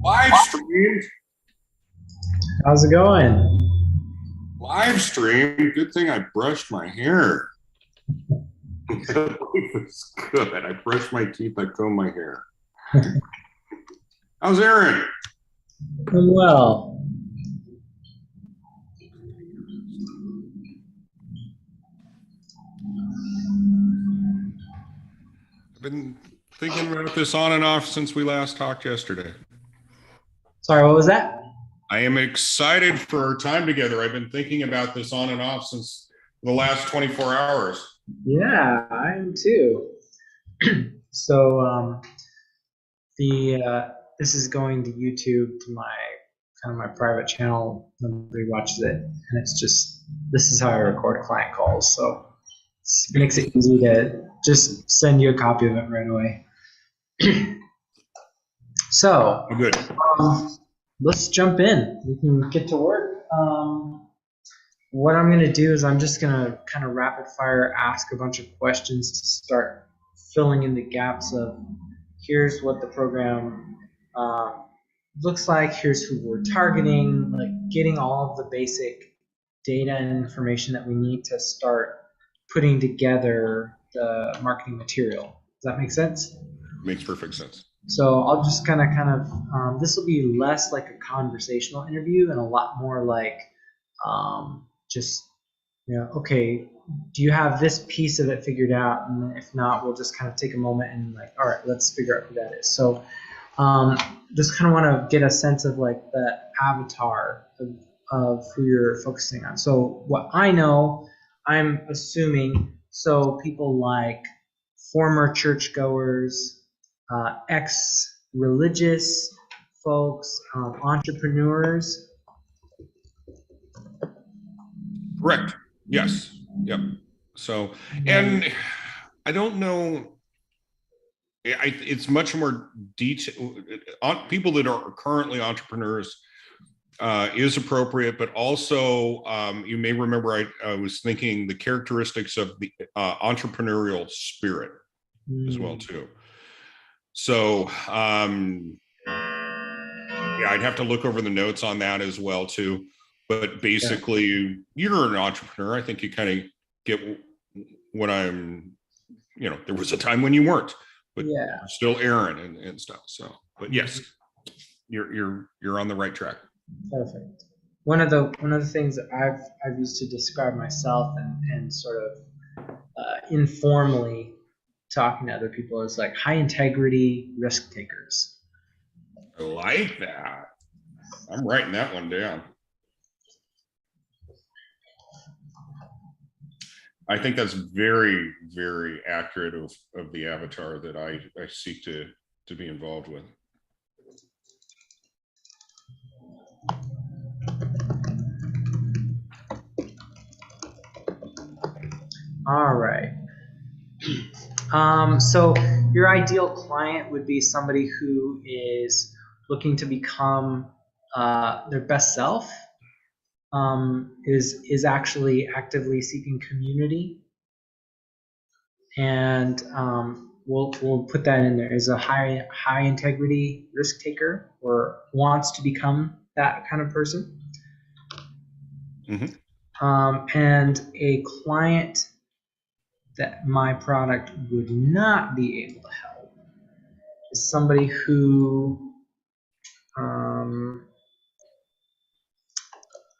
Live stream. How's it going? Live stream. Good thing I brushed my hair. It was good. I brushed my teeth. I combed my hair. How's Aaron? I'm well. I've been thinking about this on and off since we last talked yesterday. Sorry, what was that? I am excited for our time together. I've been thinking about this on and off since the last 24 hours. Yeah, I am too. So this is going to YouTube to my kind of my private channel. Nobody watches it, and it's just this is how I record client calls. So it makes it easy to just send you a copy of it right away. So Oh, good. Let's jump in. We can get to work. What I'm going to do is I'm just going to kind of rapid fire ask a bunch of questions to start filling in the gaps of here's what the program looks like, here's who we're targeting, like getting all of the basic data and information that we need to start putting together the marketing material. Does that make sense? Makes perfect sense. So I'll just kind of this will be less like a conversational interview and a lot more like just, okay, do you have this piece of it figured out? And if not, we'll just kind of take a moment and like, all right, let's figure out who that is. So just kind of want to get a sense of like the avatar of who you're focusing on. So what I know, I'm assuming, so people like former churchgoers, ex-religious folks, entrepreneurs. Correct. Yes. Yep. So, and I don't know. It's much more detail. People that are currently entrepreneurs is appropriate, but also you may remember I was thinking the characteristics of the entrepreneurial spirit as well too. So yeah, I'd have to look over the notes on that as well too. But basically, you're an entrepreneur. I think you kind of get what I'm. There was a time when you weren't, but you're still Aaron and stuff. So, but yes, you're on the right track. Perfect. One of the things that I've used to describe myself and sort of informally talking to other people is like high integrity risk takers. I like that. I'm writing that one down. I think that's very, very accurate of the avatar that I seek to be involved with. All right. So your ideal client would be somebody who is looking to become their best self, is actually actively seeking community, and we'll put that in there, is a high integrity risk taker or wants to become that kind of person. And a client that my product would not be able to help is somebody who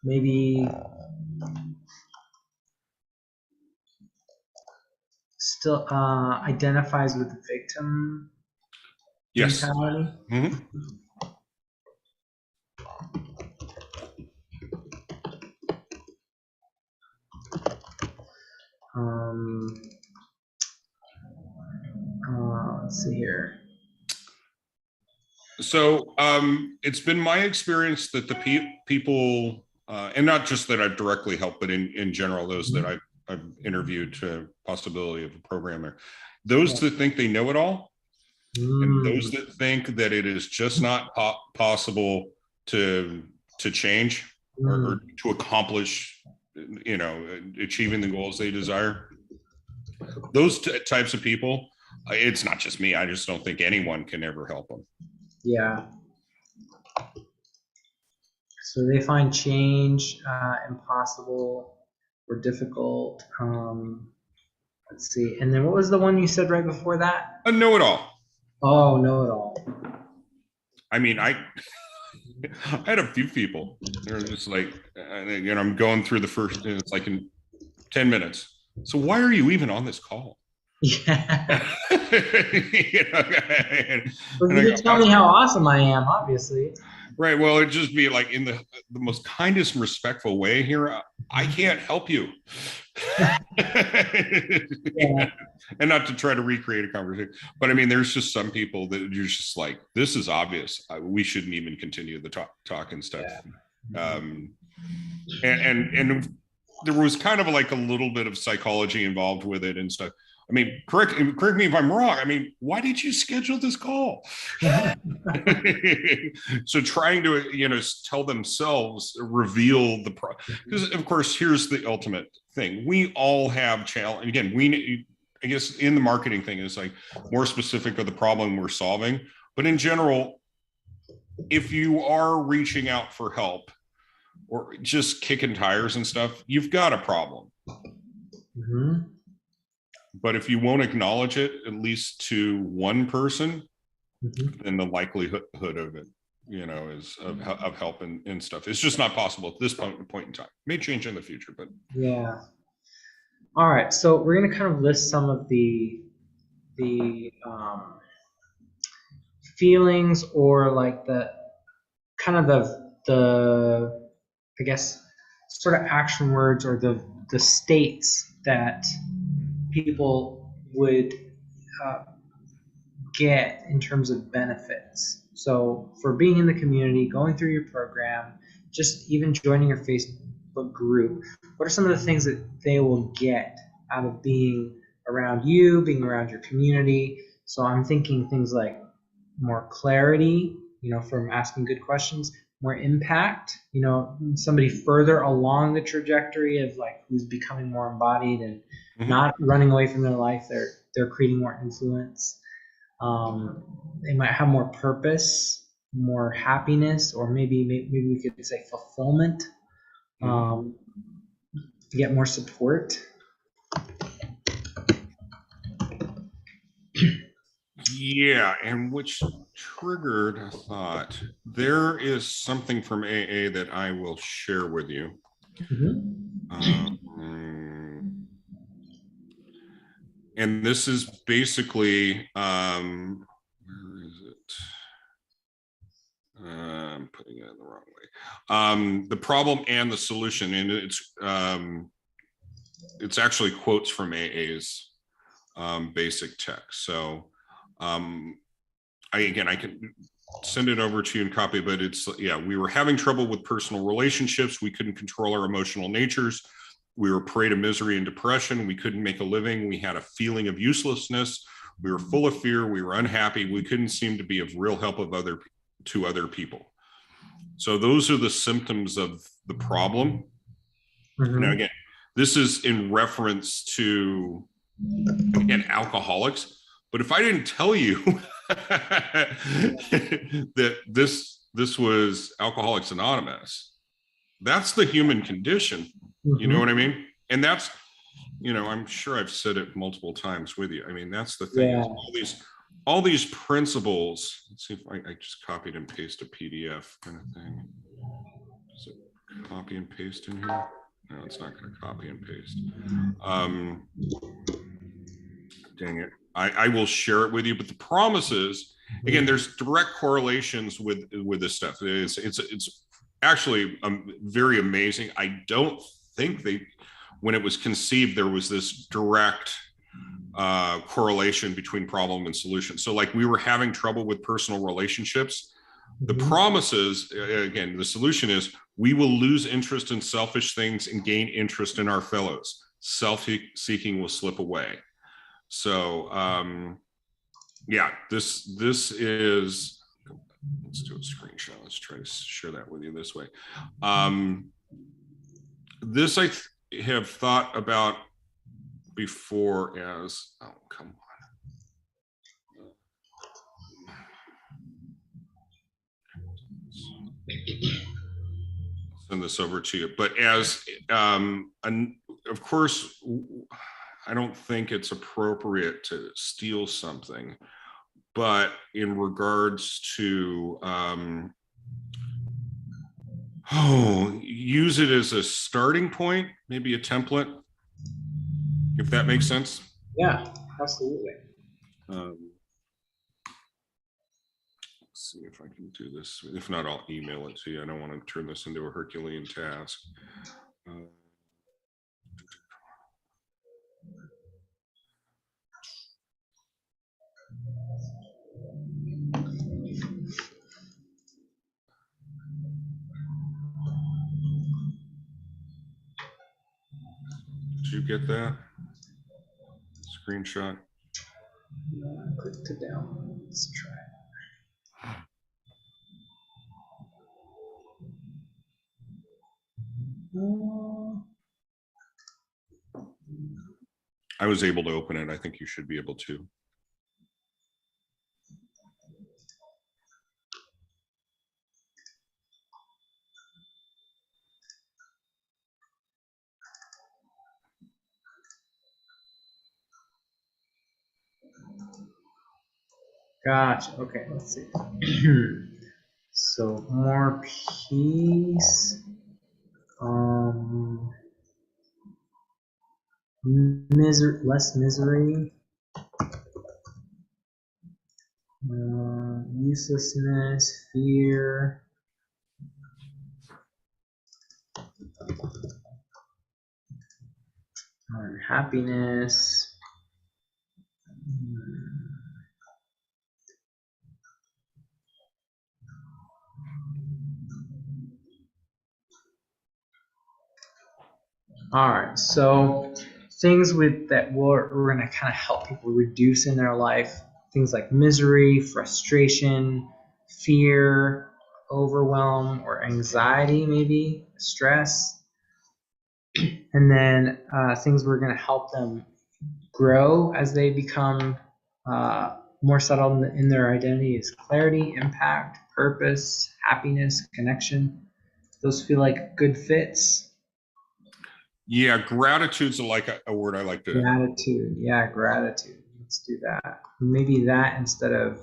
maybe still identifies with the victim Yes. mentality. Mhm. Um, let's see here. So it's been my experience that the people, and not just that I've directly helped, but in general, those that I've interviewed to possibility of a program there, those that think they know it all, and those Mm, that think that it is just not possible to change or mm, to accomplish, achieving the goals they desire. Those types of people, it's not just me. I just don't think anyone can ever help them. yeah. So they find change impossible or difficult. Let's see. And then what was the one you said right before that? A know-it-all. Oh, know it all. I mean, I had a few people. They're just like, I'm going through the first, and it's like in 10 minutes. So why are you even on this call? Yeah. Well, And you I could go, tell me how awesome I am, obviously. right. Well, it'd just be like in the most kindest and respectful way here. I can't help you. Yeah. And not to try to recreate a conversation, but I mean, there's just some people that you're just like, this is obvious. We shouldn't even continue the talk and stuff. Yeah. Um, and there was kind of like a little bit of psychology involved with it and stuff. I mean, correct me if I'm wrong. I mean, why did you schedule this call? So trying to tell themselves, reveal the because of course here's the ultimate thing. We all have challenge. Again, I guess in the marketing thing is like more specific of the problem we're solving. But in general, if you are reaching out for help or just kicking tires and stuff, you've got a problem. Mm-hmm. But if you won't acknowledge it, at least to one person, Mm-hmm. then the likelihood of it, is of help and stuff. It's just not possible at this point in time. May change in the future, but Yeah. All right. So we're gonna kind of list some of the feelings or like the kind of the I guess sort of action words or the states that people would uh, get in terms of benefits. So for being in the community, going through your program, just even joining your Facebook group, what are some of the things that they will get out of being around you, being around your community? So I'm thinking things like more clarity, from asking good questions, more impact, somebody further along the trajectory of like who's becoming more embodied and mm-hmm. not running away from their life. They're creating more influence. They might have more purpose, more happiness, or maybe we could say fulfillment. Mm-hmm. To get more support. Yeah, and which triggered a thought. There is something from AA that I will share with you. Mm-hmm. And this is basically, where is it? I'm putting it in the wrong way. The problem and the solution, and it's actually quotes from AA's basic text. So I can send it over to you and copy, but we were having trouble with personal relationships. We couldn't control our emotional natures. We were prey to misery and depression. We couldn't make a living. We had a feeling of uselessness. We were full of fear. We were unhappy. We couldn't seem to be of real help to other people. So those are the symptoms of the problem. Mm-hmm. Now, again, this is in reference to, again, alcoholics. But if I didn't tell you that this was Alcoholics Anonymous, that's the human condition. You know Mm-hmm. what I mean? And that's, I'm sure I've said it multiple times with you. I mean, that's the thing Yeah. is all these principles. Let's see if I just copied and pasted a PDF kind of thing. So copy and paste in here? No, it's not going to copy and paste. Dang it. I will share it with you, but the promise is, again, there's direct correlations with this stuff. It's actually very amazing. I don't think when it was conceived, there was this direct correlation between problem and solution. So like we were having trouble with personal relationships. The promises, again, the solution is we will lose interest in selfish things and gain interest in our fellows. Self-seeking will slip away. So yeah, this is, let's do a screenshot. Let's try to share that with you this way. This I have thought about before as, oh, come on. Send this over to you. But as, of course, I don't think it's appropriate to steal something, but in regards to, use it as a starting point, maybe a template, if that makes sense. Yeah, absolutely. Let's see if I can do this. If not, I'll email it to you. I don't want to turn this into a Herculean task. Did you get that screenshot? I clicked it down. Let's try. I was able to open it. I think you should be able to. Gotcha. Okay, let's see. So more peace. Less misery. Uselessness, fear. Happiness. All right, so things with that we're going to kind of help people reduce in their life, things like misery, frustration, fear, overwhelm, or anxiety, maybe stress. And then things we're going to help them grow as they become more settled in their identity is clarity, impact, purpose, happiness, connection. Those feel like good fits. Yeah, gratitude's a word I like to. Gratitude. Yeah, gratitude. Let's do that. Maybe that instead of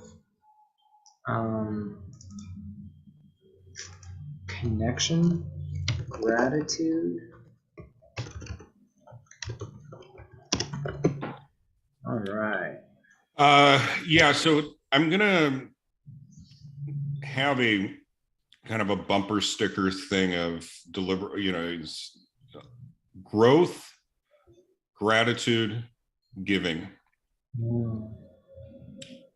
connection. Gratitude. All right. Yeah, so I'm gonna have a kind of a bumper sticker thing of growth, gratitude, giving.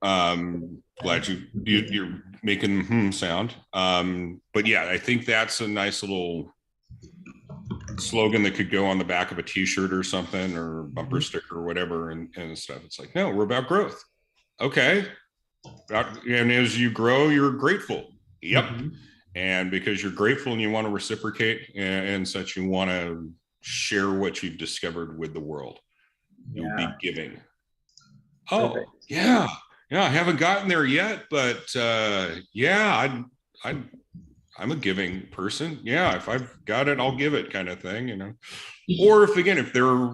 Glad you're making sound. But yeah, I think that's a nice little slogan that could go on the back of a t-shirt or something, or bumper sticker or whatever, and stuff. It's like, no, we're about growth. Okay. And as you grow, you're grateful. Yep. And because you're grateful and you want to reciprocate and such, you want to share what you've discovered with the world. You'll be giving. Oh, perfect. Yeah. I haven't gotten there yet, but yeah, I'm a giving person. Yeah, if I've got it, I'll give it, kind of thing, Or if they're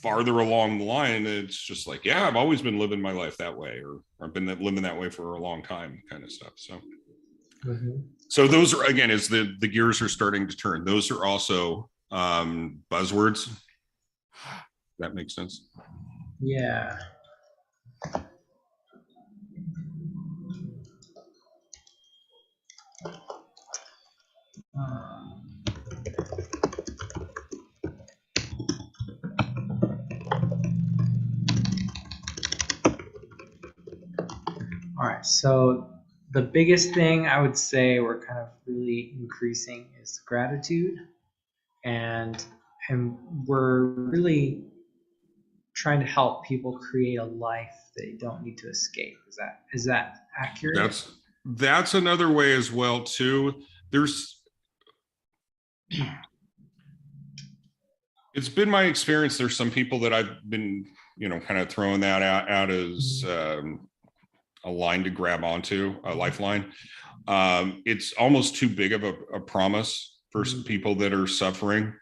farther along the line, it's just like, yeah, I've always been living my life that way, or I've been living that way for a long time, kind of stuff. So So those are, again, as the gears are starting to turn, those are also buzzwords. That makes sense. Yeah. Um, all right. So the biggest thing I would say we're kind of really increasing is gratitude, and and we're really trying to help people create a life they don't need to escape. Is that accurate? That's another way as well too. There's It's been my experience. There's some people that I've been, kind of throwing that out as a line to grab onto, a lifeline. It's almost too big of a promise for people that are suffering.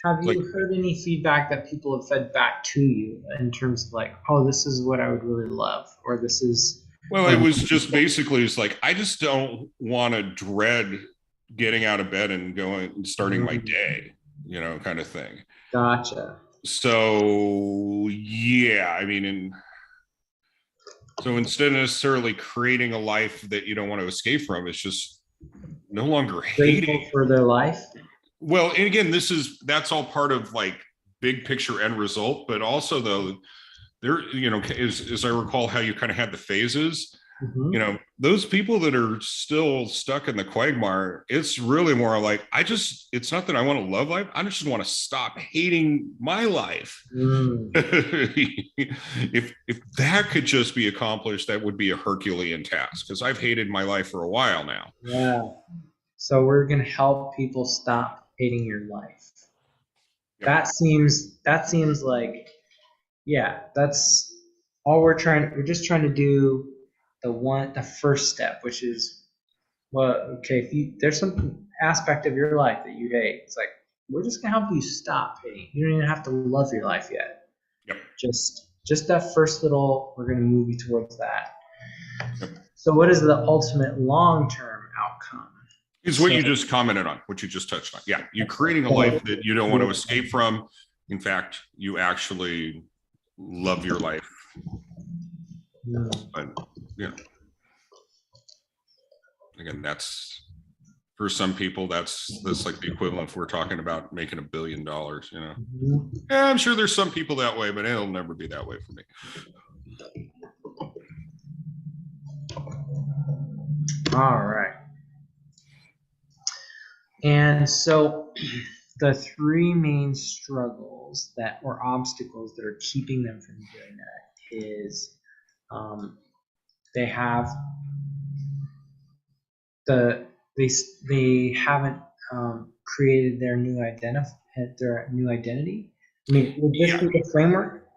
Have Like, you heard any feedback that people have fed back to you in terms of like, oh, this is what I would really love, or this is well, what it I'm was just basically, it's like, I just don't want to dread getting out of bed and going and starting my day, kind of thing. Gotcha. So yeah, I mean, so instead of necessarily creating a life that you don't want to escape from, it's just no longer hating. Grateful for their life. Well, and again, that's all part of like big picture end result, but also though, there, as I recall how you kind of had the phases, Mm-hmm. those people that are still stuck in the quagmire, it's really more like, it's not that I want to love life. I just want to stop hating my life. Mm. If that could just be accomplished, that would be a Herculean task, because I've hated my life for a while now. Yeah. So we're gonna help people stop hating your life. Yep. That seems like, yeah, that's all we're just trying to do the first step, which is, well, okay, if there's some aspect of your life that you hate, it's like, we're just gonna help you stop hating. You don't even have to love your life yet. Yep. Just that first little, we're gonna move you towards that. Yep. So what is the ultimate long-term outcome? Is what So you just commented on, what you just touched on. Yeah, you're creating a life that you don't want to escape from. In fact, you actually love your life. But yeah, again, that's, for some people, that's like the equivalent if we're talking about making $1 billion. Yeah, I'm sure there's some people that way, but it'll never be that way for me. all right. And so the three main struggles that or obstacles that are keeping them from doing that is, they have they haven't created their new identity. I mean, would this Yeah. be the framework?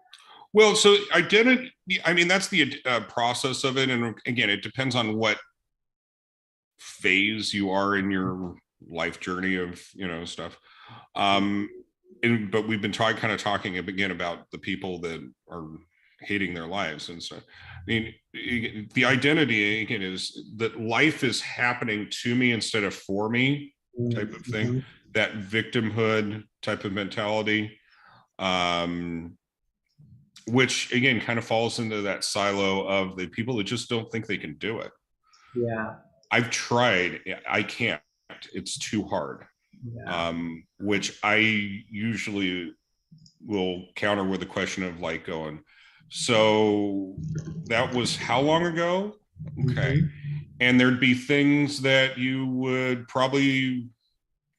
Well, so identity, I mean, that's the process of it. And again, it depends on what phase you are in your life journey of, stuff. But we've been kind of talking again about the people that are hating their lives and stuff. I mean, the identity again is that life is happening to me instead of for me type of thing. Mm-hmm. That victimhood type of mentality, which again kind of falls into that silo of the people that just don't think they can do it. Yeah. I've tried, I can't. It's too hard. Yeah. Which I usually will counter with a question of like going, so that was how long ago? Okay. Mm-hmm. And there'd be things that you would probably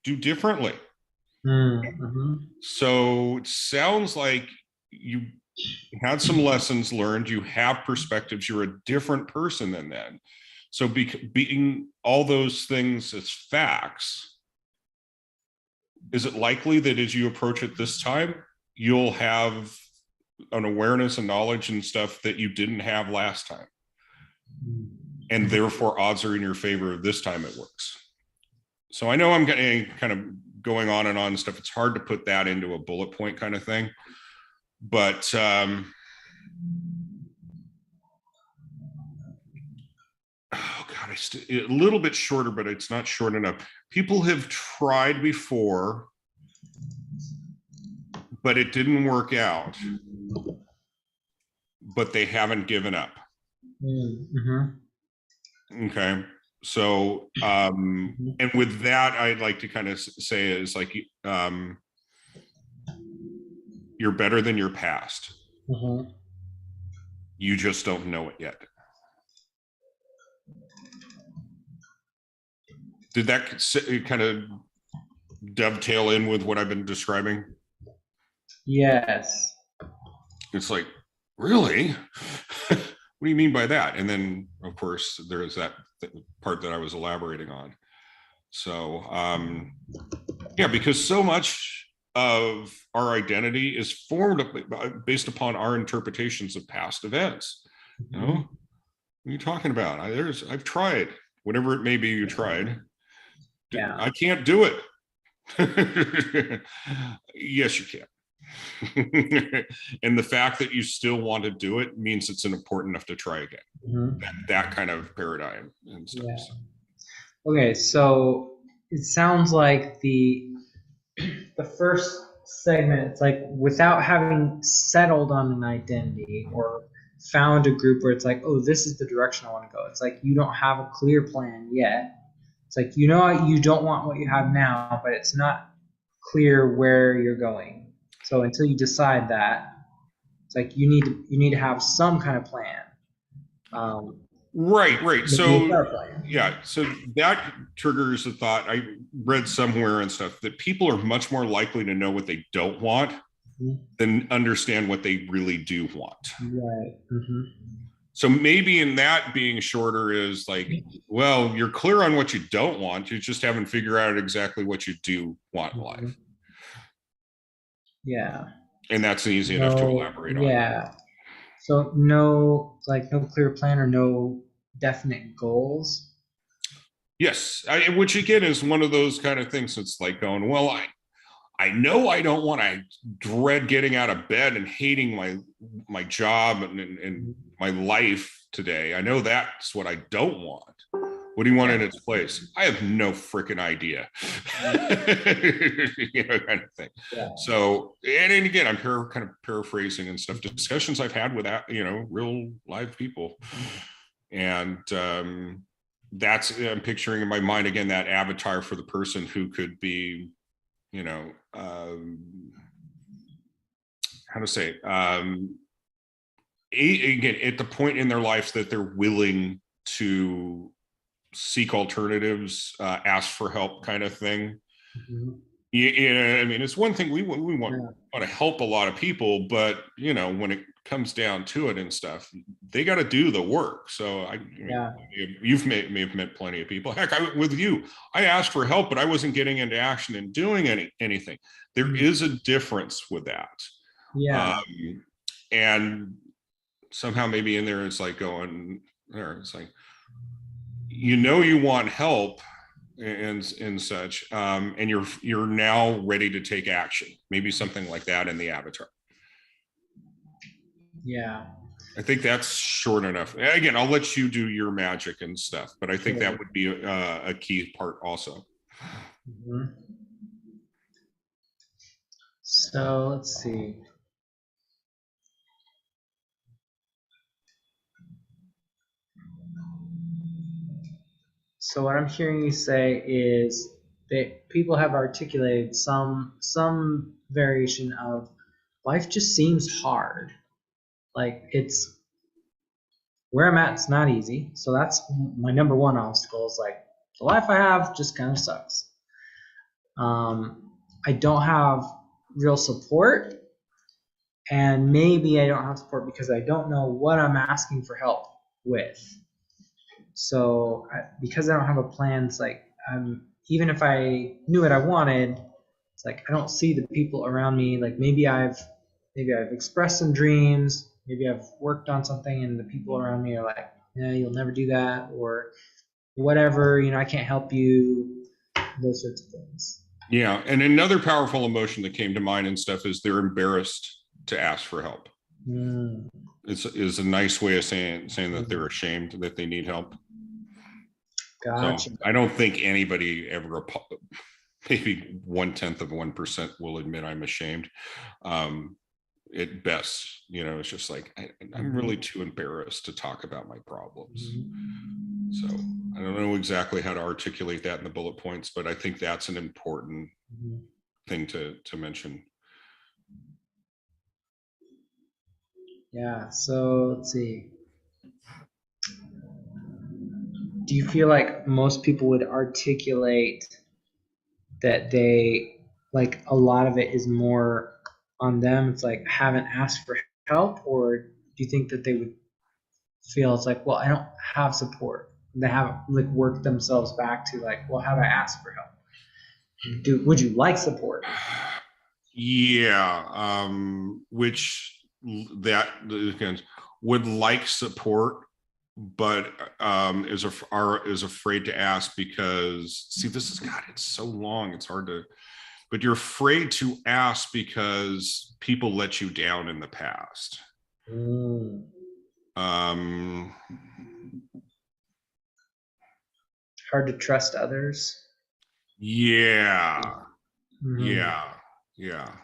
do differently. Mm-hmm. So it sounds like you had some lessons learned, you have perspectives, you're a different person than then. So being all those things as facts, is it likely that as you approach it this time, you'll have an awareness and knowledge and stuff that you didn't have last time? And therefore odds are in your favor this time it works. So I know I'm kind of going on and stuff. It's hard to put that into a bullet point kind of thing. But oh God, a little bit shorter, but it's not short enough. People have tried before, but it didn't work out. But they haven't given up. Mm-hmm. Okay. So, and with that, I'd like to kind of say is like, you're better than your past. Mm-hmm. You just don't know it yet. Did that kind of dovetail in with what I've been describing? Yes. It's like, really? What do you mean by that? And then, of course, there's that part that I was elaborating on. So, yeah, because so much of our identity is formed based upon our interpretations of past events. You know, what are you talking about? I've tried, whatever it may be you tried. Yeah. I can't do it. Yes, you can. And the fact that you still want to do it means it's important enough to try again. Mm-hmm. That kind of paradigm and stuff. Yeah. Okay, so it sounds like the first segment, it's like without having settled on an identity or found a group where it's like, oh, this is the direction I want to go. It's like you don't have a clear plan yet. It's like you don't want what you have now, but it's not clear where you're going. So until you decide that, it's like you need to have some kind of plan. Right. So Plan. yeah, so that triggers the thought I read somewhere and stuff that people are much more likely to know what they don't want than understand what they really do want. Right. Mm-hmm. So maybe in that being shorter is like, well, you're clear on what you don't want. You just haven't figured out exactly what you do want in life. Yeah. And that's easy enough to elaborate on. Yeah. So no clear plan or no definite goals. Yes, which again is one of those kind of things. It's like going, well, I know I don't want to dread getting out of bed and hating my job and my life today. I know that's what I don't want. What do you want in its place? I have no freaking idea. Kind of thing. Yeah. So, and again, I'm kind of paraphrasing and stuff. Discussions I've had with that, real live people, and that's I'm picturing in my mind again that avatar for the person who could be, how to say, again, at the point in their lives that they're willing to seek alternatives, ask for help, kind of thing. Mm-hmm. I mean, it's one thing we want to help a lot of people, but when it comes down to it and stuff, they got to do the work. So you've may have met plenty of people. Heck, with you, I asked for help, but I wasn't getting into action and doing anything. There is a difference with that. Yeah. And somehow maybe in there it's like going there. It's like, you want help and such, and you're now ready to take action. Maybe something like that in the avatar. Yeah. I think that's short enough. Again, I'll let you do your magic and stuff, but I think that would be a key part also. Mm-hmm. So let's see. So what I'm hearing you say is that people have articulated some variation of life just seems hard. Like it's where I'm at, it's not easy. So that's my number one obstacle is like the life I have just kind of sucks. I don't have real support, and maybe I don't have support because I don't know what I'm asking for help with. So because I don't have a plan, it's like even if I knew what I wanted, it's like I don't see the people around me. Like maybe I've expressed some dreams, maybe I've worked on something, and the people around me are like, "Yeah, you'll never do that," or whatever. I can't help you. Those sorts of things. Yeah, and another powerful emotion that came to mind and stuff is they're embarrassed to ask for help. Is a nice way of saying that they're ashamed that they need help. So Gotcha. I don't think anybody ever, maybe 1/10 of 1% will admit I'm ashamed. At best, it's just like I'm Mhm. really too embarrassed to talk about my problems. Mhm. So I don't know exactly how to articulate that in the bullet points, but I think that's an important Mhm. thing to mention. Yeah, so let's see. Do you feel like most people would articulate that they, like, a lot of it is more on them? It's like, haven't asked for help, or do you think that they would feel it's like, well, I don't have support? They have like worked themselves back to like, well, have I asked for help? Would you like support? Yeah, which that again would like support, but is afraid to ask because see, this is God. It's so long. It's hard to. But you're afraid to ask because people let you down in the past. Mm, Um, hard to trust others. yeah, Mm-hmm. yeah, yeah,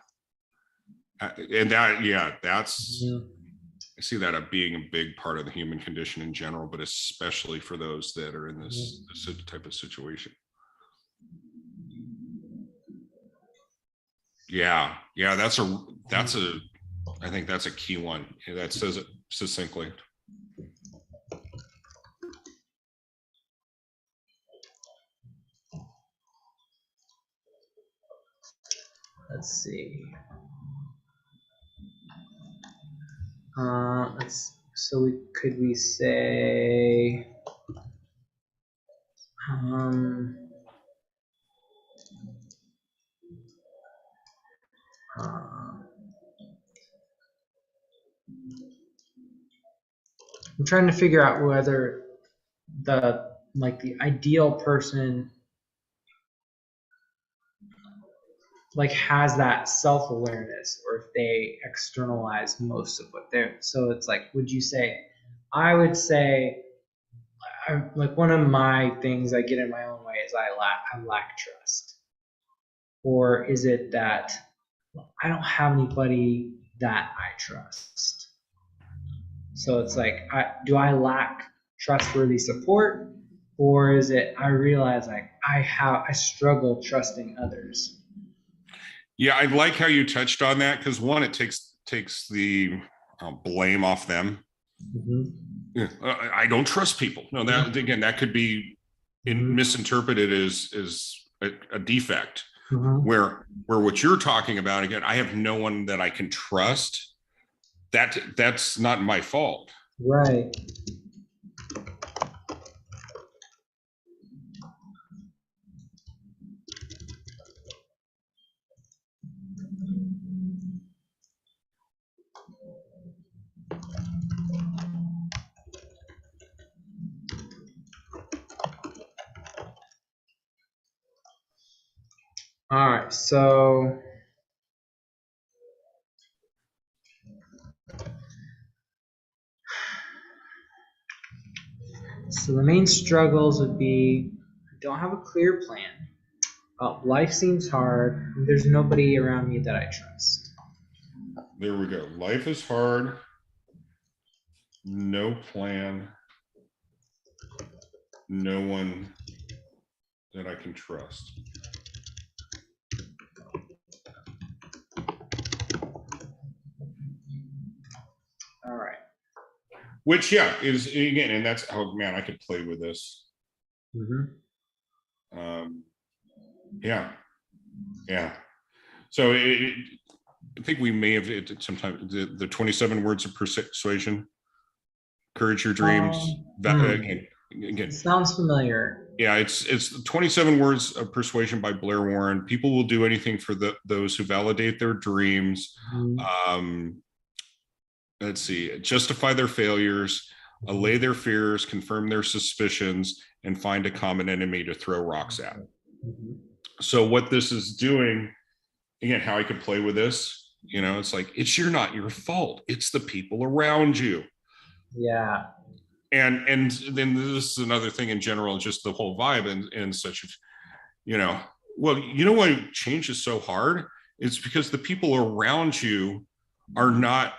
and that yeah, that's Mm-hmm. I see that as being a big part of the human condition in general, but especially for those that are in this type of situation. Yeah, yeah, that's a I think that's a key one. That says it succinctly. Let's see. So we say um, uh, I'm trying to figure out whether the ideal person like has that self-awareness, or if they externalize most of what they're. So it's like, would you say? I would say, like, one of my things I get in my own way is I lack trust. Or is it that I don't have anybody that I trust? So it's like, do I lack trustworthy support, or is it I realize like I struggle trusting others? Yeah, I like how you touched on that because one, it takes the blame off them. Mm-hmm. Yeah, I don't trust people. No, that Yeah. again, that could be Mm-hmm. misinterpreted as a defect. Mm-hmm. Where what you're talking about again, I have no one that I can trust. That's not my fault. Right. All right. So the main struggles would be I don't have a clear plan. Life seems hard. There's nobody around me that I trust. There we go. Life is hard. No plan. No one that I can trust. All right. Which yeah is again, and that's oh man, I could play with this. Mm-hmm. Um, yeah, yeah. So I think we may have it sometime the 27 words of persuasion, courage your dreams. Hmm. It Again, sounds familiar. yeah, it's 27 words of persuasion by Blair Warren. People will do anything for those who validate their dreams. Mm-hmm. Um, let's see, justify their failures, allay their fears, confirm their suspicions, and find a common enemy to throw rocks at. Mm-hmm. So what this is doing, again, how I could play with this, it's like it's not your fault. It's the people around you. Yeah. and then this is another thing in general, just the whole vibe and such, you know, well, you know why change is so hard? It's because the people around you are not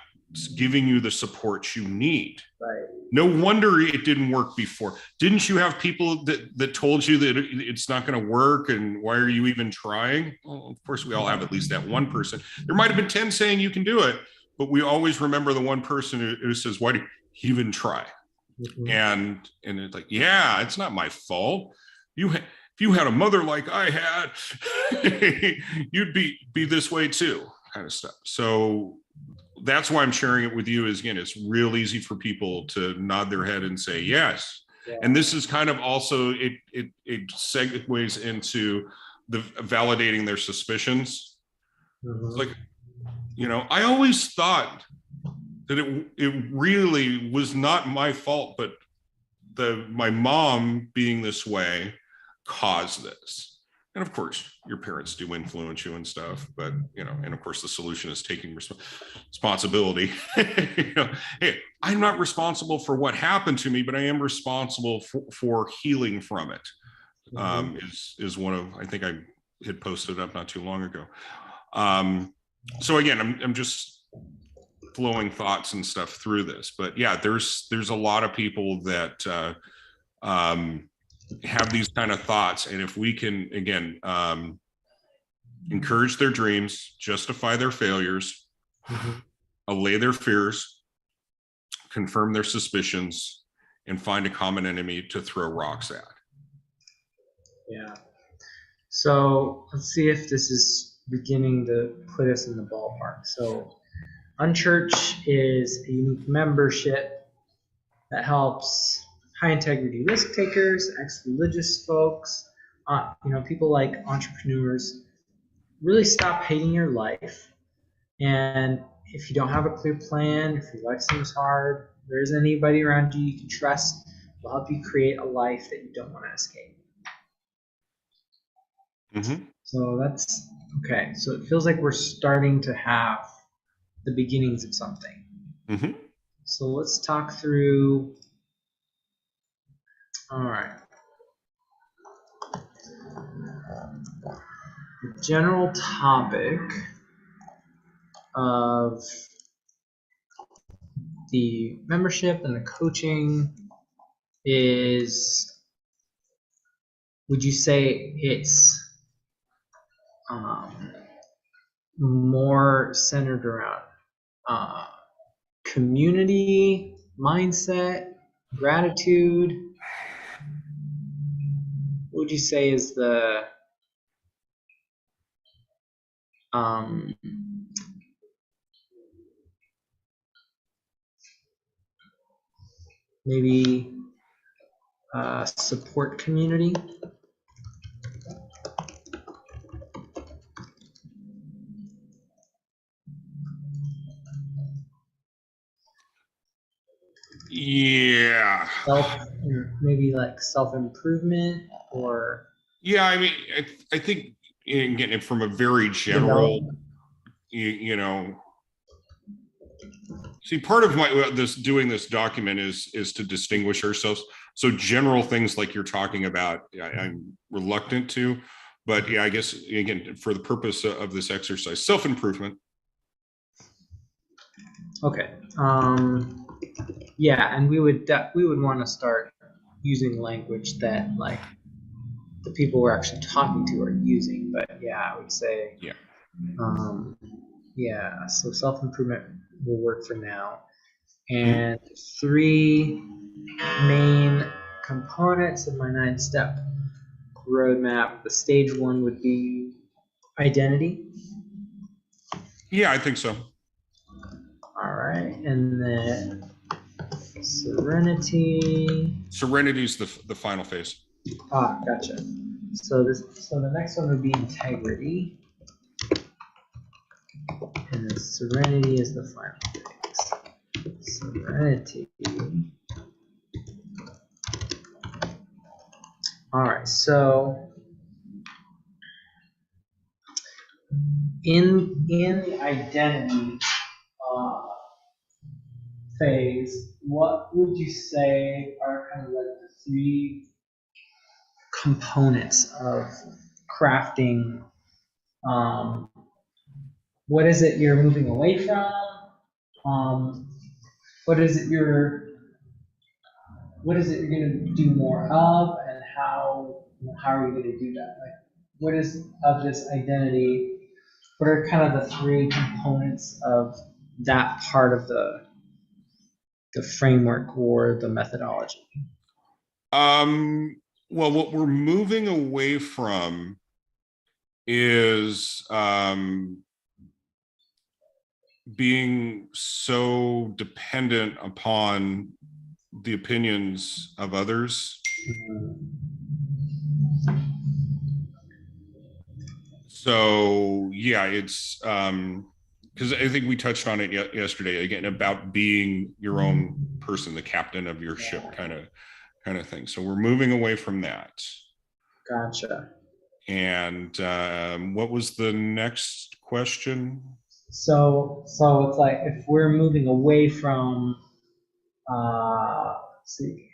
giving you the support you need. Right. No wonder it didn't work before. Didn't you have people that told you that it's not going to work and why are you even trying? Well, of course, we all have at least that one person. There might have been 10 saying you can do it, but we always remember the one person who says, why do you even try? Mm-hmm. And it's like, yeah, it's not my fault. If you had a mother like I had, you'd be this way too, kind of stuff. So that's why I'm sharing it with you. Is again, it's real easy for people to nod their head and say yes. Yeah. And this is kind of also it segues into the validating their suspicions. Mm-hmm. It's like, I always thought that it really was not my fault, but my mom being this way caused this. And of course, your parents do influence you and stuff, but and of course, the solution is taking responsibility. Hey, I'm not responsible for what happened to me, but I am responsible for healing from it. Is one of, I think I had posted up not too long ago. So again, I'm just flowing thoughts and stuff through this, but yeah, there's a lot of people that have these kind of thoughts, and if we can again encourage their dreams, justify their failures, allay their fears, confirm their suspicions, and find a common enemy to throw rocks at. Yeah. So let's see if this is beginning to put us in the ballpark. So Unchurch is a unique membership that helps high integrity risk takers, ex-religious folks, people like entrepreneurs really stop hating your life. And if you don't have a clear plan, if your life seems hard, there isn't anybody around you can trust, will help you create a life that you don't want to escape. So that's okay. So it feels like we're starting to have the beginnings of something. So let's talk through. All right. The general topic of the membership and the coaching is, would you say it's more centered around community, mindset, gratitude? What would you say is the maybe support community? Yeah. Maybe like self-improvement, or yeah, I mean, I think getting it from a very general, see, part of doing this document is to distinguish ourselves. So general things like you're talking about, I'm reluctant to, but yeah, I guess again, for the purpose of this exercise, self-improvement. Okay. Yeah, and we would want to start using language that like the people we're actually talking to are using. But yeah, I would say yeah. So self-improvement will work for now. And 3 main components of my 9-step roadmap. The stage 1 would be identity. Yeah, I think so. All right, and then serenity. Serenity is the final phase. Ah, gotcha. So the next one would be integrity, and then serenity is the final phase. Serenity. All right, so in the identity, phase, what would you say are kind of like the three components of crafting? Um, what is it you're moving away from? Um, what is it you're going to do more of, and how are you going to do that? Like, what is of this identity? What are kind of the three components of that part of the framework or the methodology? Well, what we're moving away from is being so dependent upon the opinions of others. So yeah, it's because I think we touched on it yesterday again about being your own person, the captain of your ship, kind of thing. So we're moving away from that. Gotcha. And what was the next question? So it's like if we're moving away from, let's see,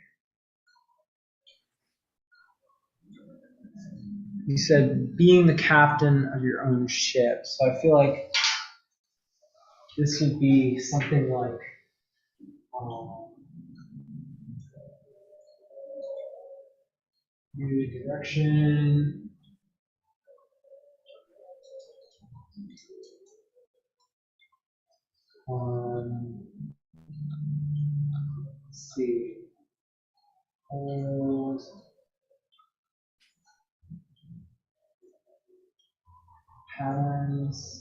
you said being the captain of your own ship. So I feel like this would be something like um, new direction. Let's see, hold, patterns.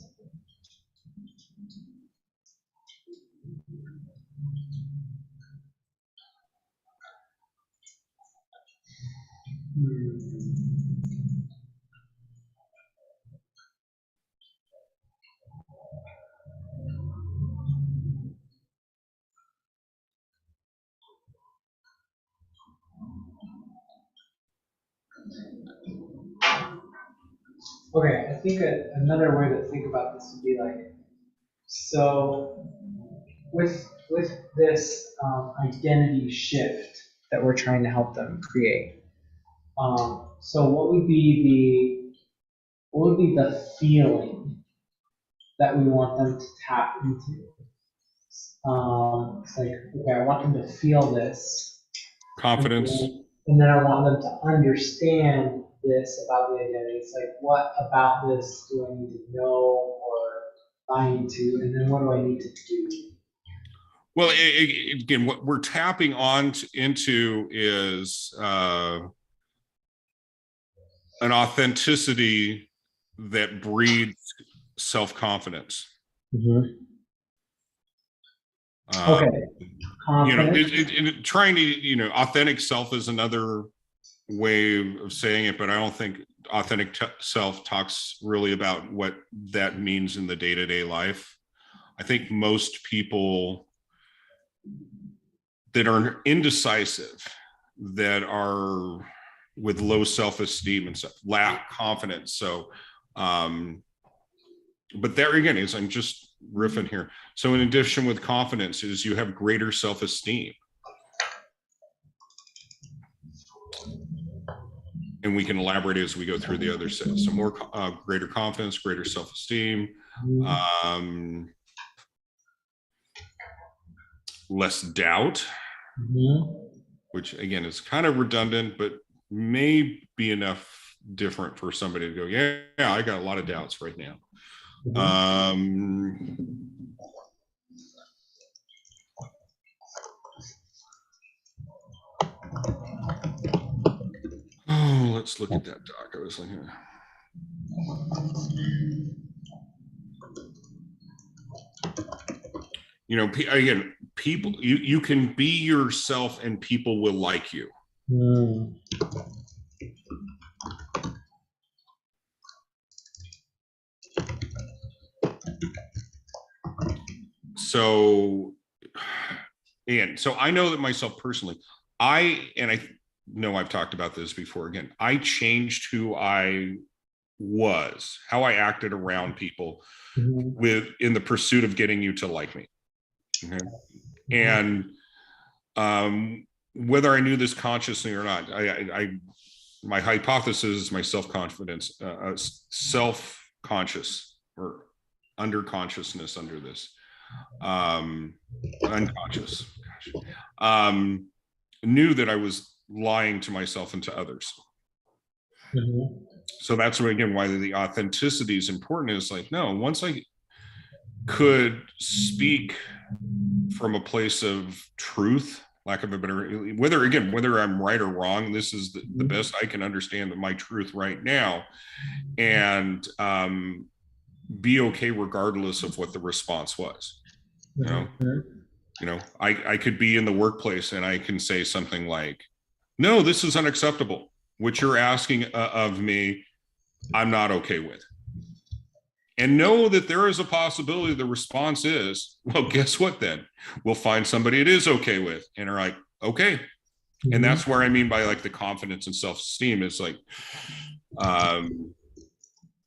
Okay, I think another way to think about this would be like, so with this identity shift that we're trying to help them create. So what would be the feeling that we want them to tap into? It's like, okay, I want them to feel this, Confidence. and then I want them to understand this about the identity. It's like, what about this do I need to know or buy into, and then what do I need to do? Well, again, what we're tapping on into is an authenticity that breeds self-confidence. Mm-hmm. Um, Okay, confidence. trying to, authentic self is another way of saying it, but I don't think authentic self talks really about what that means in the day-to-day life. I think most people that are indecisive, that are with low self-esteem and stuff, lack confidence. So, but there again is, I'm just riffing here. So in addition with confidence is you have greater self-esteem. And we can elaborate as we go through the other sets. So more greater confidence, greater self-esteem, less doubt, which again is kind of redundant, but may be enough different for somebody to go, yeah, I got a lot of doubts right now. Oh, let's look at that doc. I was looking at. Again, people, you can be yourself and people will like you. So, and so I know that myself personally, I know I've talked about this before. Again, I changed who I was, how I acted around people in the pursuit of getting you to like me. Okay. And whether I knew this consciously or not, my hypothesis is my self-confidence, self-conscious or under consciousness under this, unconscious, knew that I was lying to myself and to others. So that's why, again, why the authenticity is important. Is like, no, once I could speak from a place of truth, lack of a better, whether I'm right or wrong, this is the best I can understand of my truth right now, and be okay regardless of what the response was. I could be in the workplace and I can say something like, no, this is unacceptable. What you're asking of me, I'm not okay with. And know that there is a possibility the response is, well, guess what then? We'll find somebody it is okay with. And are like, okay. And that's where I mean by like the confidence and self-esteem is like,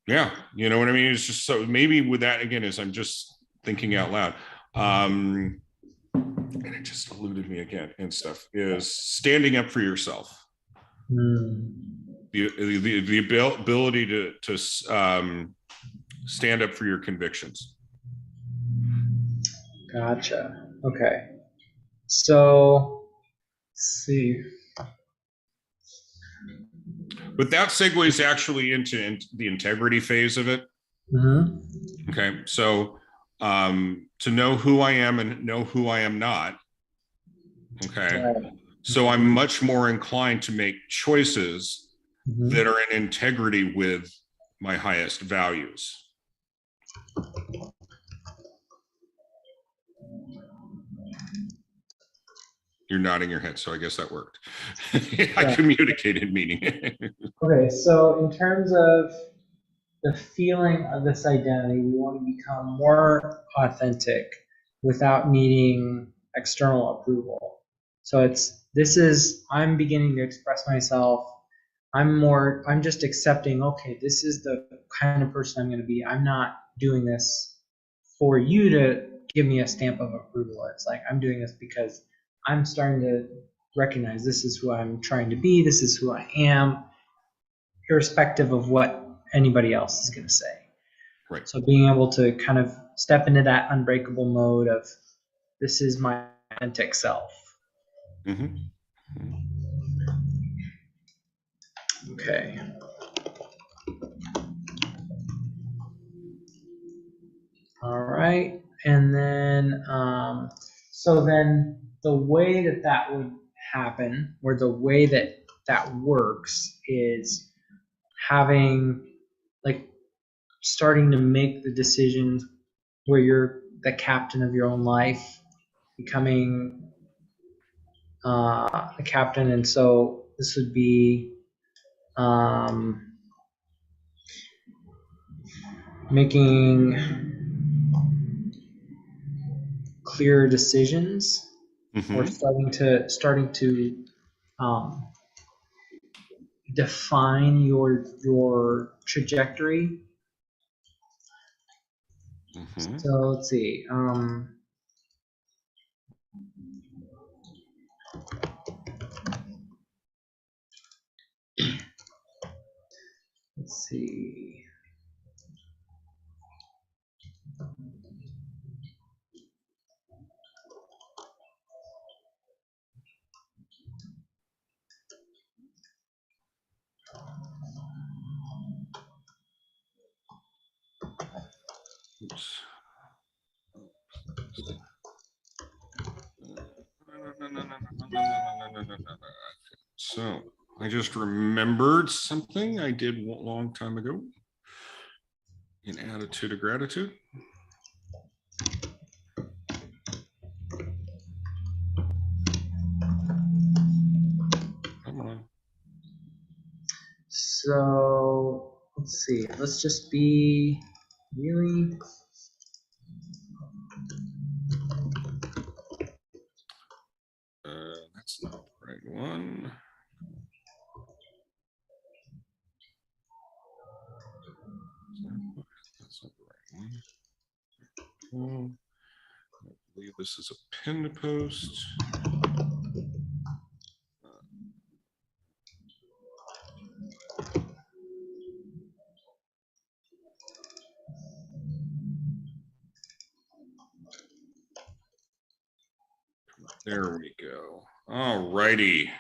yeah, you know what I mean? It's just, so maybe with that, again, as I'm just thinking out loud, and it just eluded me again and stuff, is standing up for yourself. The ability to stand up for your convictions. Gotcha. Okay. So let's see. But that segues actually into the integrity phase of it. Okay. So to know who I am and know who I am not. Okay. Right. So I'm much more inclined to make choices that are in integrity with my highest values. You're nodding your head, so I guess that worked. I communicated meaning. Okay, so in terms of the feeling of this identity, we want to become more authentic without needing external approval. So I'm beginning to express myself. I'm just accepting, okay, this is the kind of person I'm going to be. I'm not doing this for you to give me a stamp of approval. It's like, I'm doing this because I'm starting to recognize this is who I'm trying to be. This is who I am, irrespective of what anybody else is going to say. Right. So being able to kind of step into that unbreakable mode of, this is my authentic self. Okay. All right. And then, so then the way that would happen, or the way that works, is having, like, starting to make the decisions where you're the captain of your own life, becoming a captain. And so this would be making clear decisions, or starting to define your trajectory. So let's see. Let's see. Oops. So I just remembered something I did a long time ago in Attitude of Gratitude. Come on. So let's see. Let's just be really. That's not the right one. That's not the right one. believe this is a pinned post. There we go. All righty.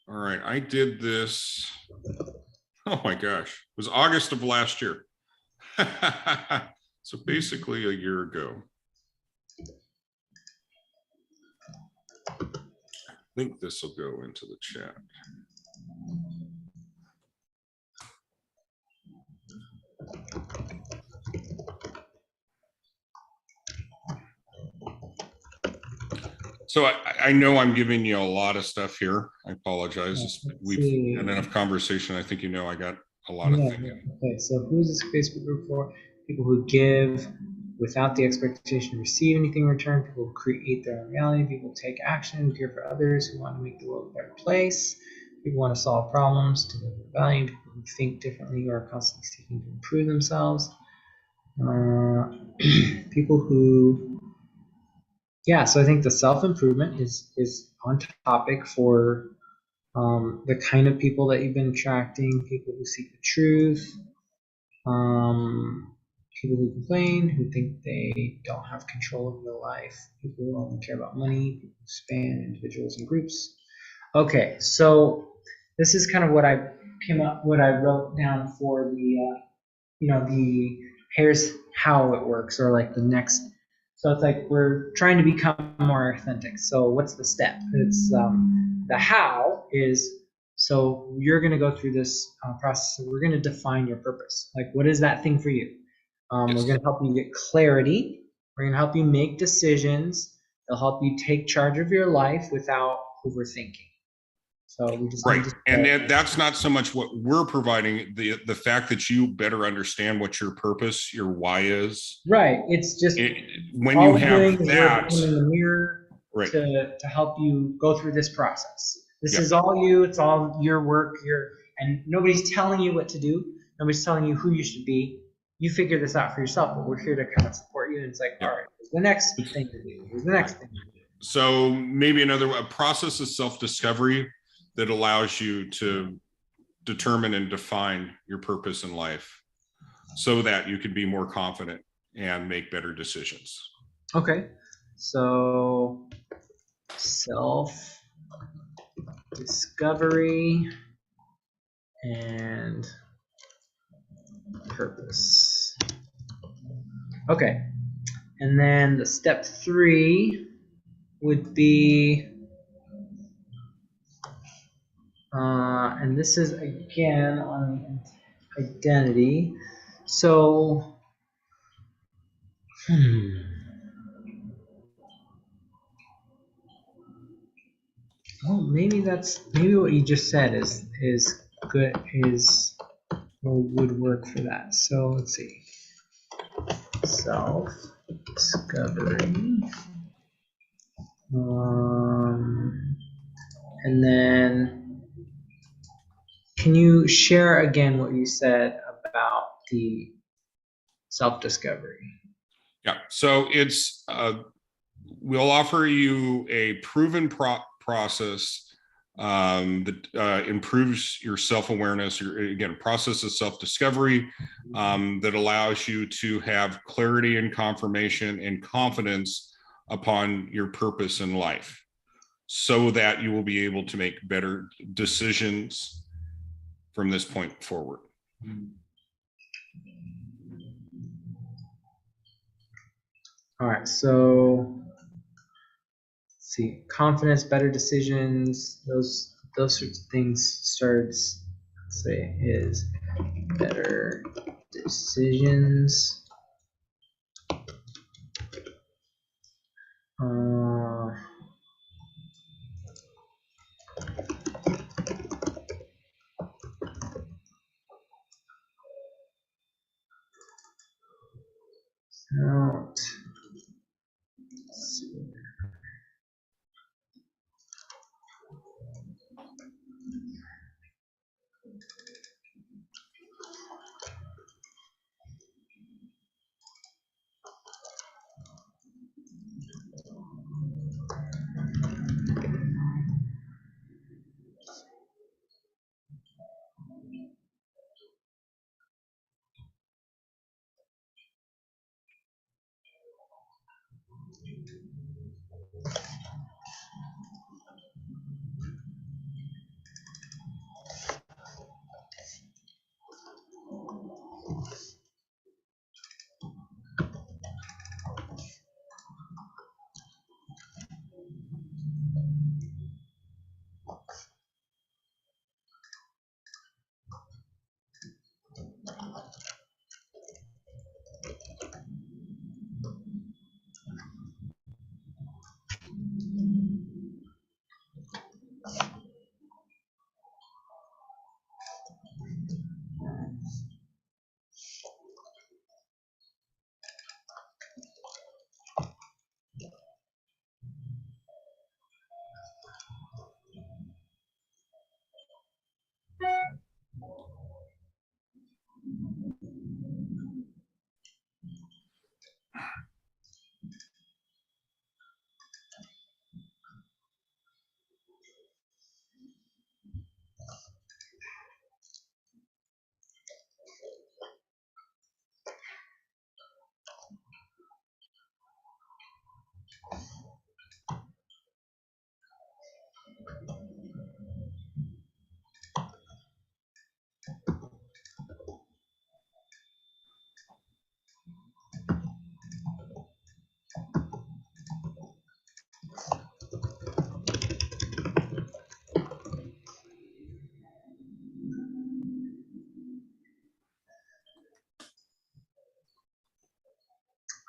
All right, I did this. Oh my gosh, it was August of last year. So basically a year ago. I think this will go into the chat. So I know I'm giving you a lot of stuff here. I apologize. We've had enough conversation. I think you know I got a lot of things. Okay, so who's this Facebook group for? People who give without the expectation to receive anything in return. People who create their own reality. People who take action, care for others, who want to make the world a better place. People who want to solve problems, to live with value. People who think differently or are constantly seeking to improve themselves. People who, yeah. So I think the self-improvement is on topic for the kind of people that you've been attracting. People who seek the truth. People who complain, who think they don't have control of their life, people who only care about money, people who span individuals and groups. Okay, so this is kind of what I wrote down for the, the here's how it works, or like the next. So it's like we're trying to become more authentic. So what's the step? It's the how is, so you're going to go through this process. So we're going to define your purpose. Like, what is that thing for you? Yes. We're going to help you get clarity. We're going to help you make decisions. It'll help you take charge of your life without overthinking. So we just right, and that's not so much what we're providing. The fact that you better understand what your purpose, your why is. Right. It's just when you have that, we're in the mirror, right, to help you go through this process. This is all you. It's all your work. And nobody's telling you what to do. Nobody's telling you who you should be. You figure this out for yourself. But we're here to kind of support you. And it's like, all right, here's the next thing to do. Here's the next thing to do. So maybe a process of self-discovery that allows you to determine and define your purpose in life so that you can be more confident and make better decisions. Okay. So self-discovery and purpose. Okay. And then the step 3 would be, and this is again on identity. So, well, maybe what you just said is good, would work for that. So let's see, self-discovery, and then can you share again what you said about the self-discovery? Yeah, so it's we'll offer you a proven process that improves your self-awareness, again, process of self-discovery that allows you to have clarity and confirmation and confidence upon your purpose in life so that you will be able to make better decisions from this point forward. All right, so let's see, confidence, better decisions, those sorts of things starts, let's say, is better decisions. Out.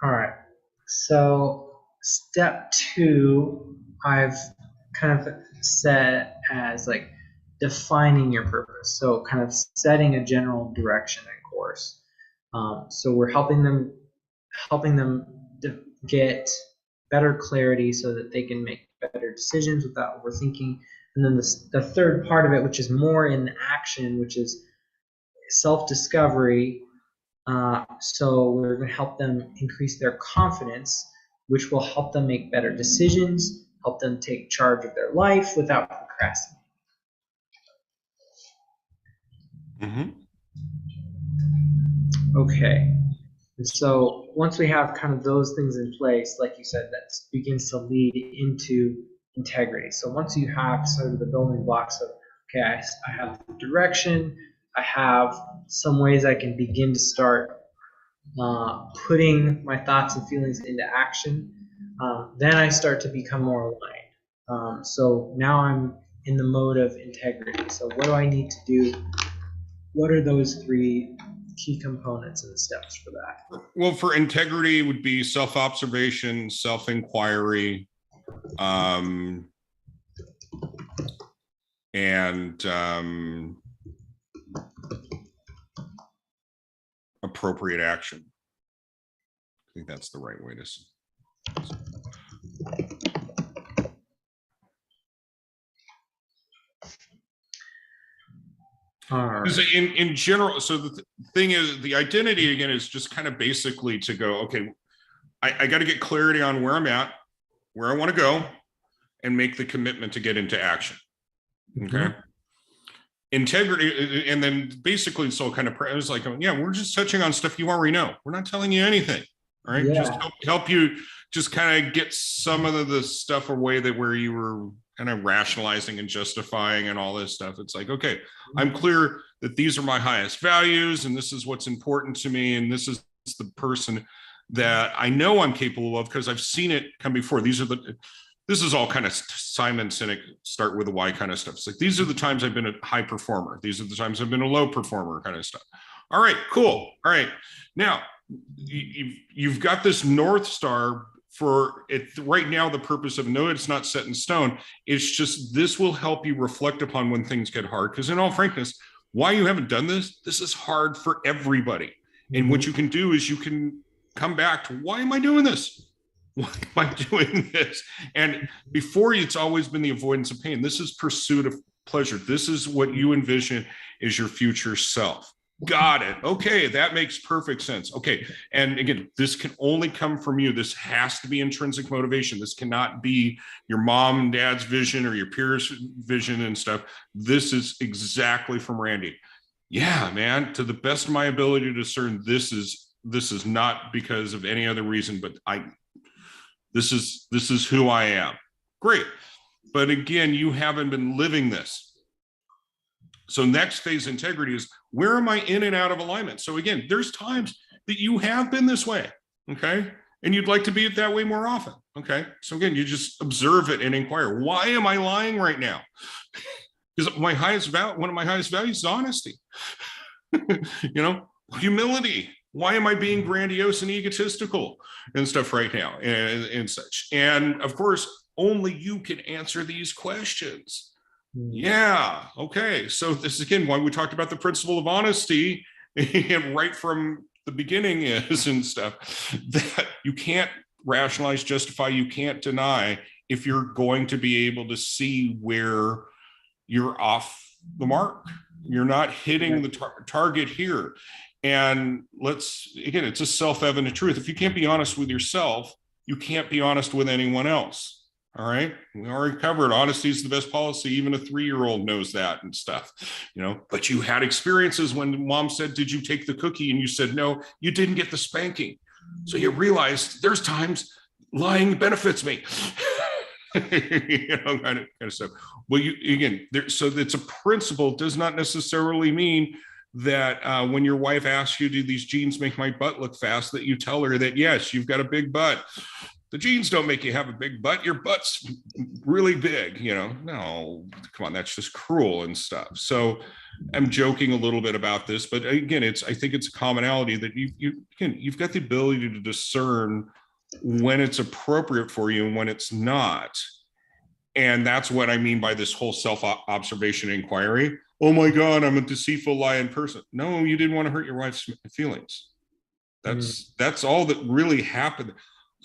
All right. So step two, I've kind of set as like defining your purpose. So kind of setting a general direction and course. So we're helping them get better clarity so that they can make better decisions without overthinking. And then the third part of it, which is more in action, which is self-discovery. So we're going to help them increase their confidence, which will help them make better decisions, help them take charge of their life without procrastinating. Mm-hmm. Okay. And so once we have kind of those things in place, like you said, that begins to lead into integrity. So once you have sort of the building blocks of, okay, I have direction, I have some ways I can begin to start putting my thoughts and feelings into action, then I start to become more aligned. So now I'm in the mode of integrity. So what do I need to do? What are those three key components and steps for that? Well, for integrity would be self-observation, self-inquiry, and appropriate action. I think that's the right way to say. In general, so the thing is, the identity again is just kind of basically to go, okay, I got to get clarity on where I'm at, where I want to go, and make the commitment to get into action. Okay. Mm-hmm. Integrity, and then basically, so kind of, I was like, yeah, we're just touching on stuff you already know. We're not telling you anything. All right. Yeah. Just help you just kind of get some of the stuff away that where you were kind of rationalizing and justifying and all this stuff. It's like, okay, I'm clear that these are my highest values and this is what's important to me. And this is the person that I know I'm capable of because I've seen it come before. This is all kind of Simon Sinek, start with a why kind of stuff. It's like, these are the times I've been a high performer. These are the times I've been a low performer kind of stuff. All right, cool. All right. Now you've got this North Star for it right now. The purpose of no, it's not set in stone. It's just, this will help you reflect upon when things get hard. Because in all frankness, why you haven't done this is hard for everybody. And what you can do is you can come back to, why am I doing this? Why am I doing this? And before it's always been the avoidance of pain. This is pursuit of pleasure. This is what you envision is your future self. Got it. Okay, that makes perfect sense. Okay, and again, this can only come from you. This has to be intrinsic motivation. This cannot be your mom and dad's vision or your peers' vision and stuff. This is exactly from Randy. Yeah, man, to the best of my ability to discern, this is not because of any other reason, but This is who I am. Great. But again, you haven't been living this. So next phase integrity is, where am I in and out of alignment? So again, there's times that you have been this way, okay? And you'd like to be it that way more often, okay? So again, you just observe it and inquire, why am I lying right now? Because one of my highest values is honesty. Humility. Why am I being grandiose and egotistical and stuff right now and such? And of course, only you can answer these questions. Yeah. Okay. So this is again why we talked about the principle of honesty right from the beginning is and stuff, that you can't rationalize, justify, you can't deny if you're going to be able to see where you're off the mark. You're not hitting the target here. And again, it's a self-evident truth. If you can't be honest with yourself, you can't be honest with anyone else. All right. We already covered honesty is the best policy. Even a 3-year-old knows that and stuff, but you had experiences when mom said, did you take the cookie? And you said, no, you didn't get the spanking. So you realized there's times lying benefits me. Kind of stuff. Well, so it's a principle, does not necessarily mean that when your wife asks you, do these jeans make my butt look fast, that you tell her that, yes, you've got a big butt. The jeans don't make you have a big butt. Your butt's really big, no, come on, that's just cruel and stuff. So I'm joking a little bit about this, but again, I think it's a commonality that you've got the ability to discern when it's appropriate for you and when it's not. And that's what I mean by this whole self-observation inquiry. Oh my God, I'm a deceitful, lying person. No, you didn't want to hurt your wife's feelings. That's all that really happened.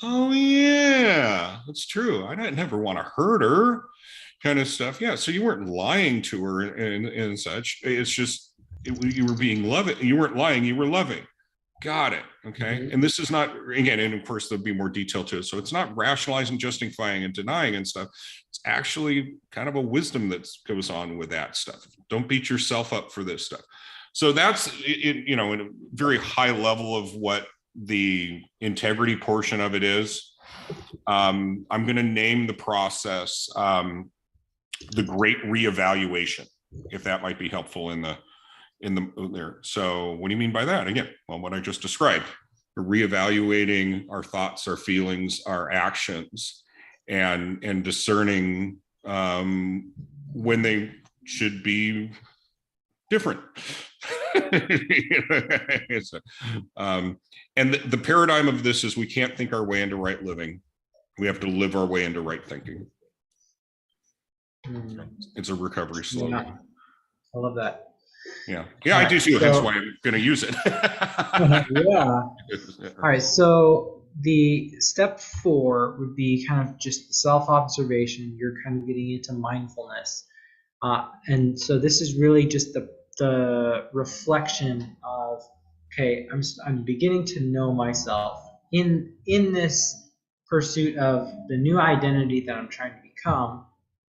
Oh yeah, that's true. I never want to hurt her, kind of stuff. Yeah, so you weren't lying to her and such. It's just you were being loving. You weren't lying. You were loving. Got it. Okay. And this is not, again, and of course there'll be more detail to it. So it's not rationalizing, justifying, and denying and stuff. It's actually kind of a wisdom that goes on with that stuff. Don't beat yourself up for this stuff. So that's it, in a very high level of what the integrity portion of it is. I'm going to name the process the Great Reevaluation, if that might be helpful in there. So what do you mean by that? Again, well, what I just described, we're reevaluating our thoughts, our feelings, our actions, and discerning when they should be different. And the paradigm of this is we can't think our way into right living. We have to live our way into right thinking. It's a recovery slogan. Yeah. I love that. Yeah, I do too. That's why I'm going to use it. Yeah. All right. So the step 4 would be kind of just self-observation. You're kind of getting into mindfulness. And so this is really just the reflection of, okay, I'm beginning to know myself in this pursuit of the new identity that I'm trying to become.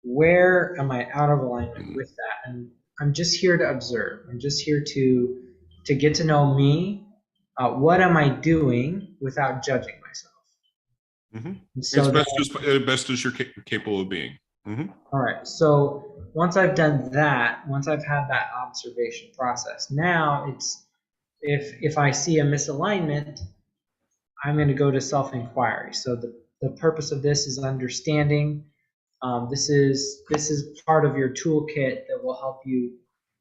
Where am I out of alignment with that? And I'm just here to observe. I'm just here to get to know me. What am I doing without judging myself? So best as you're capable of being. All right. So once I've done that, once I've had that observation process, now it's if I see a misalignment, I'm going to go to self-inquiry. So the purpose of this is understanding. This is part of your toolkit that will help you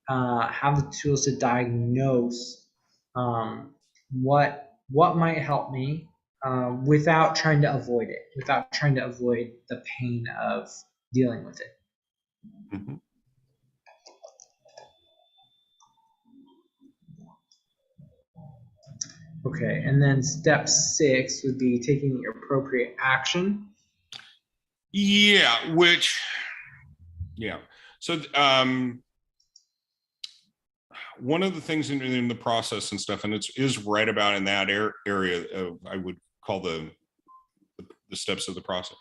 have the tools to diagnose what might help me without trying to avoid it, without trying to avoid the pain of dealing with it. Okay, and then step 6 would be taking the appropriate action. So one of the things in the process and stuff, and it is right about in that area of, I would call the steps of the process,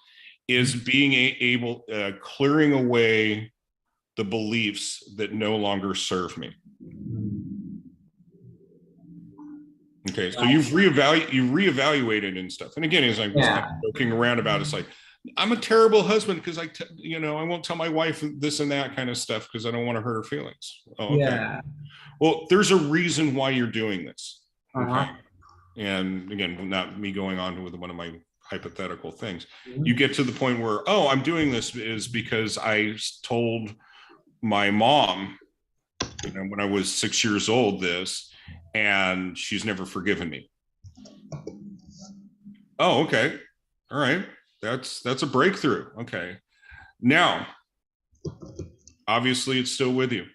is being able, clearing away the beliefs that no longer serve me. Okay, so you've reevaluated and stuff. And again, as I was kind Yeah, of joking around about, it's like I'm a terrible husband because I won't tell my wife this and that kind of stuff because I don't want to hurt her feelings. Oh, okay. yeah, Well, there's a reason why you're doing this. Okay. uh-huh. And again, not me going on with one of my hypothetical things. You Mhm. get to the point where, oh, I'm doing this is because I told my mom, when I was 6 years old, this, and she's never forgiven me. Oh, okay. All right. That's a breakthrough. Okay. Now, obviously it's still with you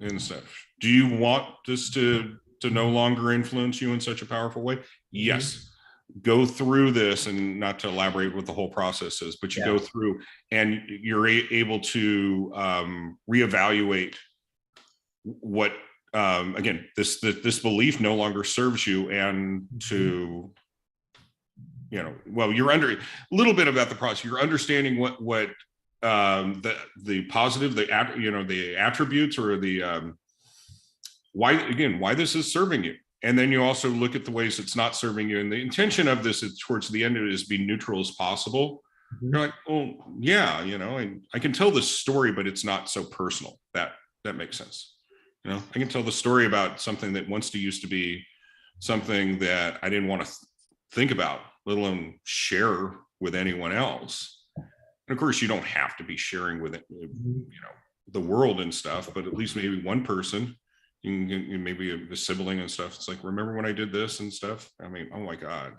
and stuff. Do you want this to no longer influence you in such a powerful way? Mhm. Yes. Go through this, and not to elaborate what the whole process is, but you Yeah. go through and you're able to reevaluate what again, this belief no longer serves you, and Mhm. to well, you're under a little bit about the process. You're understanding what the positive, the attributes, or the why this is serving you. And then you also look at the ways it's not serving you. And the intention of this is, towards the end of it, is be neutral as possible. You're Mhm. like, oh yeah, and I can tell this story, but it's not so personal. That makes sense. I can tell the story about something that once used to be something that I didn't want to think about, let alone share with anyone else. And of course, you don't have to be sharing with it, Mhm. the world and stuff, but at least maybe one person, maybe a sibling and stuff. It's like, remember when I did this and stuff? I mean, oh my God.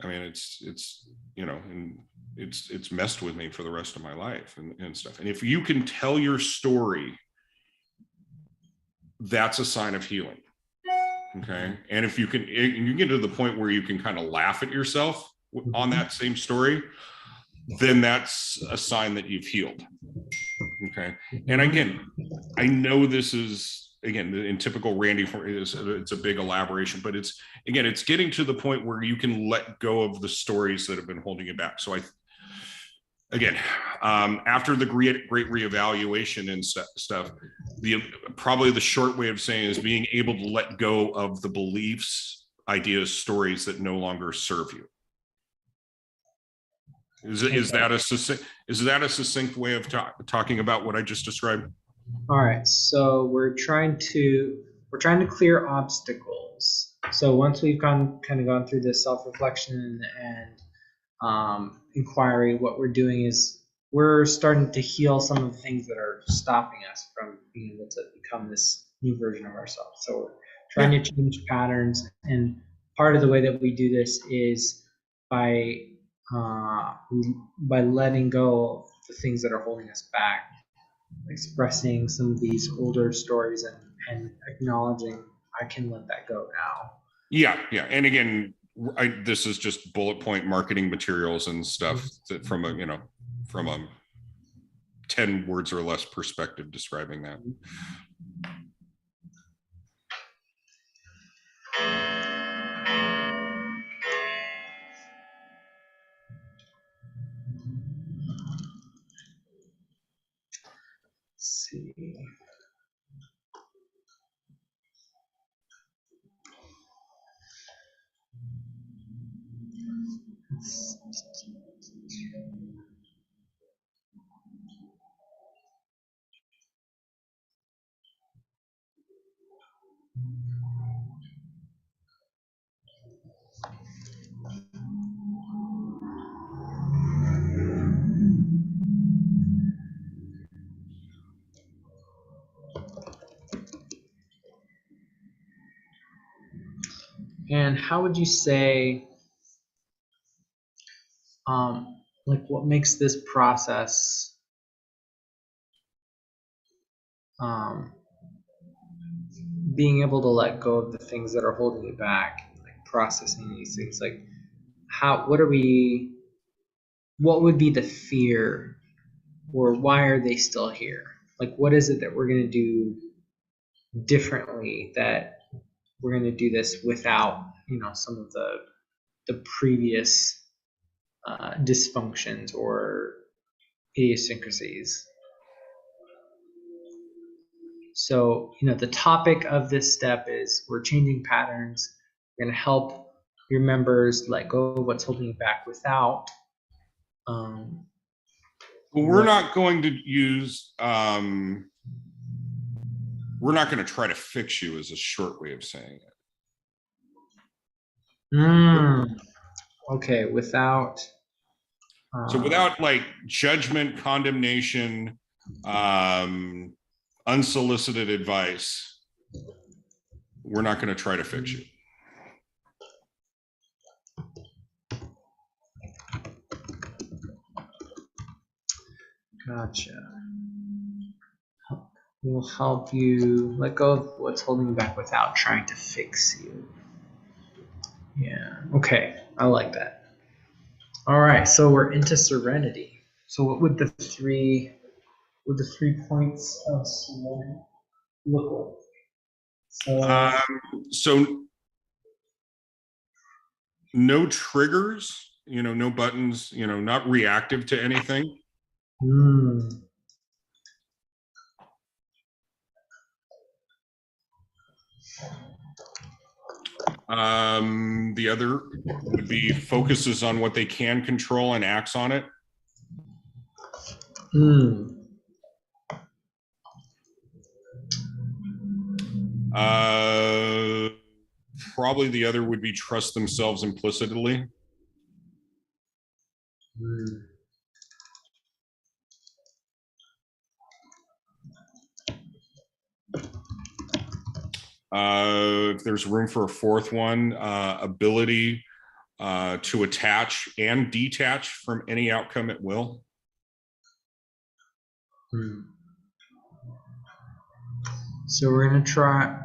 I mean, and it's messed with me for the rest of my life and stuff. And if you can tell your story, that's a sign of healing. Okay. And if you get to the point where you can kind of laugh at yourself on Mhm. that same story, then that's a sign that you've healed. Okay. And Mhm. again, I know this is, again, in typical Randy, it's a big elaboration, but it's getting to the point where you can let go of the stories that have been holding you back. So again, after the great reevaluation and stuff, probably the short way of saying is being able to let go of the beliefs, ideas, stories that no longer serve you. Is Okay. that a succinct way of talking about what I just described? All right. So we're trying to clear obstacles. So once we've gone through this self-reflection and inquiry, what we're doing is we're starting to heal some of the things that are stopping us from being able to become this new version of ourselves. So we're trying Yeah. to change patterns, and part of the way that we do this is by uh, by letting go of the things that are holding us back, expressing some of these older stories and acknowledging I can let that go now. Yeah. And again, this is just bullet point marketing materials and stuff that from a 10 words or less perspective describing that. Let's see. And how would you say, like, what makes this process um, being able to let go of the things that are holding you back, like processing these things, like what would be the fear, or why are they still here? Like, what is it that we're going to do differently, that we're going to do this without, some of the previous dysfunctions or idiosyncrasies? So, the topic of this step is we're changing patterns. We're going to help your members let go of what's holding you back without. Well, we're not going to use. We're not going to try to fix you, is a short way of saying it. Okay, without. So without like judgment, condemnation, unsolicited advice, we're not going to try to fix you. Gotcha. We'll help you let go of what's holding you back without trying to fix you. Yeah, okay, I like that. All right, so we're into serenity. So what would the three points of serenity look like? So no triggers, no buttons, not reactive to anything. The other would be focuses on what they can control and acts on it. Probably the other would be trust themselves implicitly. If there's room for a fourth one, ability to attach and detach from any outcome at will. So we're going to try,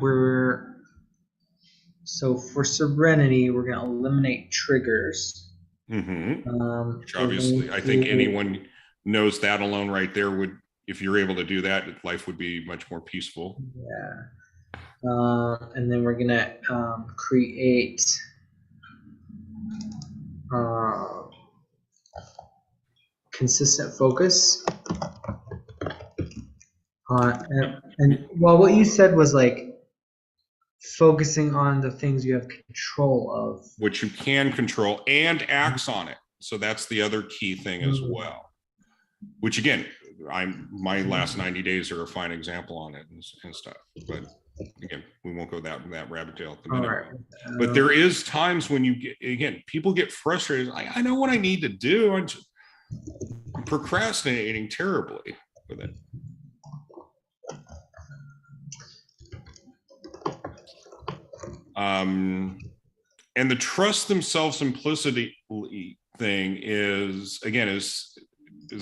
so for serenity, we're going to eliminate triggers. Which obviously, I think anyone knows that alone right there would, if you're able to do that, life would be much more peaceful. Yeah. And then we're going to create consistent focus. And well, what you said was like focusing on the things you have control of. Which you can control and acts on it. So that's the other key thing as well. Which again, my last 90 days are a fine example on it and stuff. But again, we won't go that rabbit tail at the minute. Right. But there is times when people get frustrated. I know what I need to do. I'm procrastinating terribly with it. And the trust themselves simplicity thing is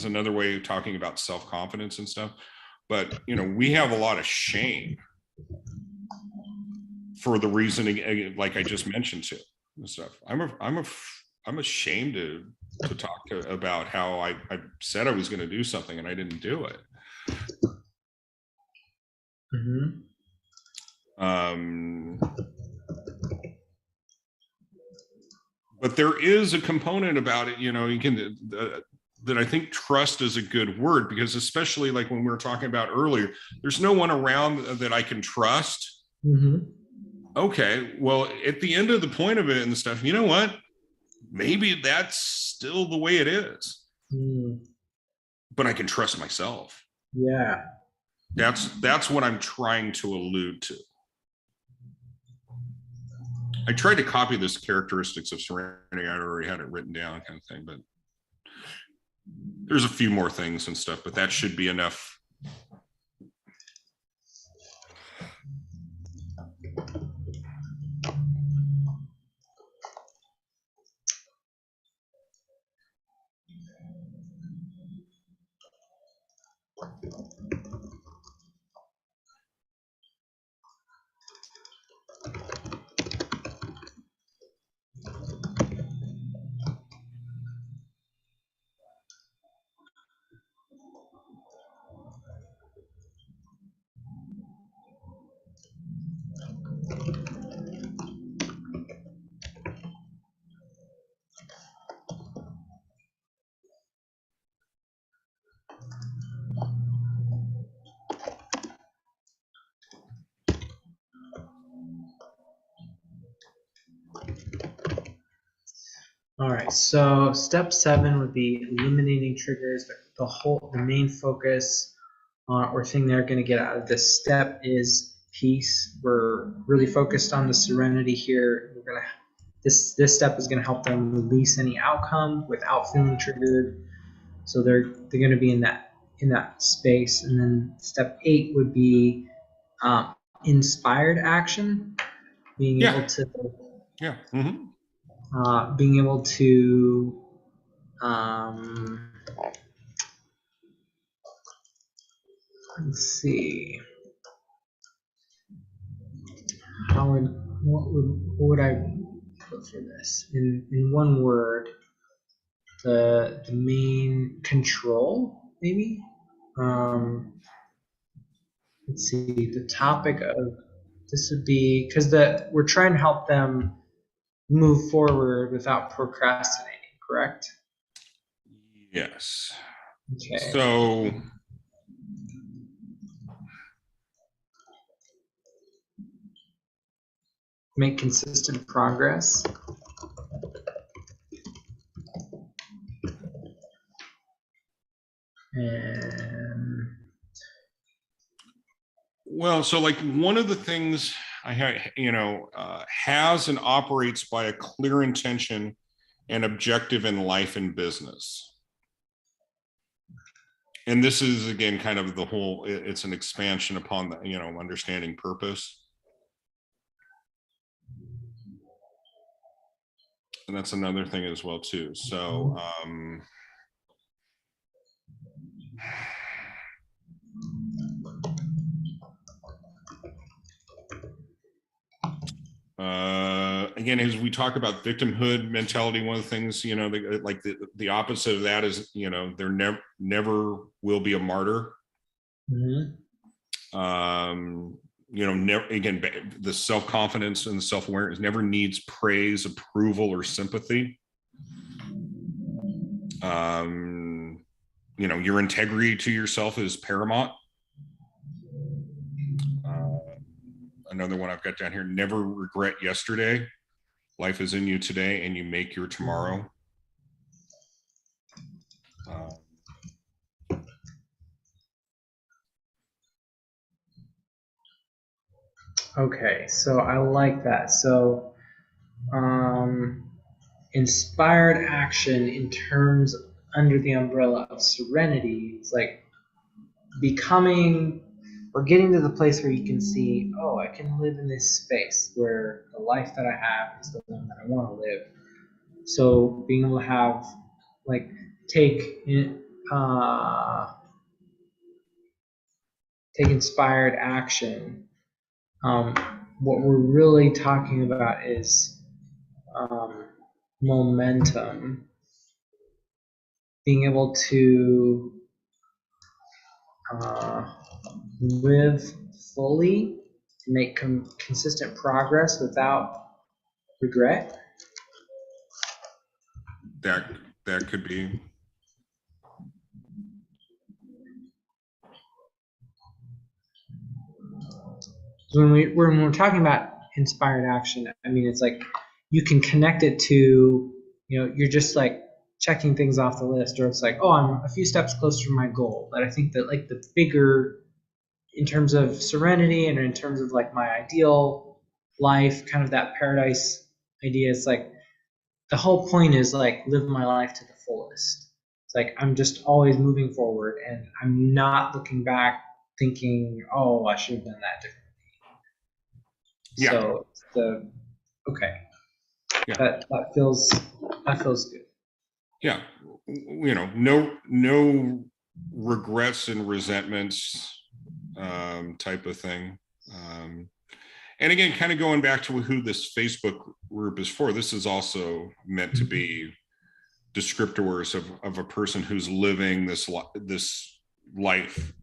another way of talking about self-confidence and stuff. But we have a lot of shame for the reasoning, like I just mentioned to and stuff. I'm ashamed to talk about how I said I was going to do something and I didn't do it. But there is a component about it, that I think trust is a good word, because especially like when we were talking about earlier, there's no one around that I can trust. Okay, well, at the end of the point of it and the stuff, you know what? Maybe that's still the way it is. But I can trust myself. Yeah. That's what I'm trying to allude to. I tried to copy this characteristics of serenity. I already had it written down kind of thing, but there's a few more things and stuff, but that should be enough. All right, so step 7 would be eliminating triggers. The main focus or thing they're going to get out of this step is peace. We're really focused on the serenity here. We're gonna this step is going to help them release any outcome without feeling triggered. So they're going to be in that space. And then step 8 would be inspired action, being Yeah. able to Yeah. Mm-hmm. being able to um, let's see, how would what would I put for this in one word? The main control, maybe. Let's see. The topic of this would be because we're trying to help them move forward without procrastinating. Correct? Yes. Okay. So Make consistent progress. And well, so like one of the things I had, has and operates by a clear intention and objective in life and business. And this is again kind of the whole, it's an expansion upon the, understanding purpose. And that's another thing as well too. So again, as we talk about victimhood mentality, one of the things, like the opposite of that is, there never will be a martyr. Never, again, the self-confidence and the self-awareness never needs praise, approval, or sympathy. Your integrity to yourself is paramount. Another one I've got down here: never regret yesterday. Life is in you today, and you make your tomorrow. Okay, so I like that. So, inspired action in terms under the umbrella of serenity, it's like becoming or getting to the place where you can see, oh, I can live in this space where the life that I have is the one that I want to live. So being able to have like take uh, take inspired action. What we're really talking about is momentum, being able to live fully, make consistent progress without regret. That could be. So when we're talking about inspired action, I mean it's like you can connect it to, you're just like checking things off the list, or it's like, oh, I'm a few steps closer to my goal. But I think that like the bigger, in terms of serenity and in terms of like my ideal life, kind of that paradise idea, it's like the whole point is like live my life to the fullest. It's like I'm just always moving forward and I'm not looking back thinking, oh, I should have done that differently. Yeah. So okay. Yeah. That feels good. Yeah. No regrets and resentments, type of thing. And again, kind of going back to who this Facebook group is for, this is also meant to be descriptors of a person who's living this life.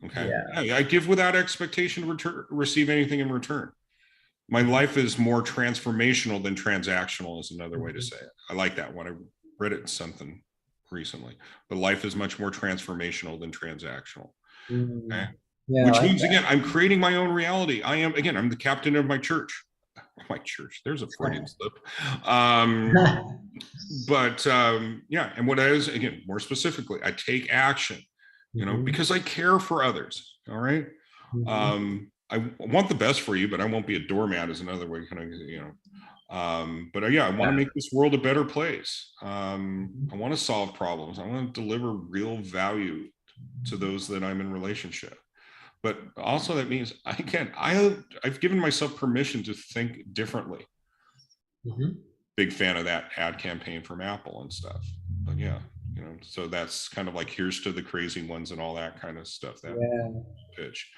Okay. Yeah. I give without expectation to receive anything in return. My life is more transformational than transactional is another way to say it. I like that one. I read it in something recently, but life is much more transformational than transactional. Okay? Yeah, Which like means, that. again, I'm creating my own reality. I'm the captain of my church. my church. There's a Freudian slip. Um, but yeah, and what I is, again, more specifically, I take action, because I care for others. All right. I want the best for you, but I won't be a doormat is another way, kind of, but yeah, I want to make this world a better place. I want to solve problems. I want to deliver real value to those that I'm in relationship. But also that means I've given myself permission to think differently. Big fan of that ad campaign from Apple and stuff. But yeah, so that's kind of like here's to the crazy ones and all that kind of stuff, that pitch.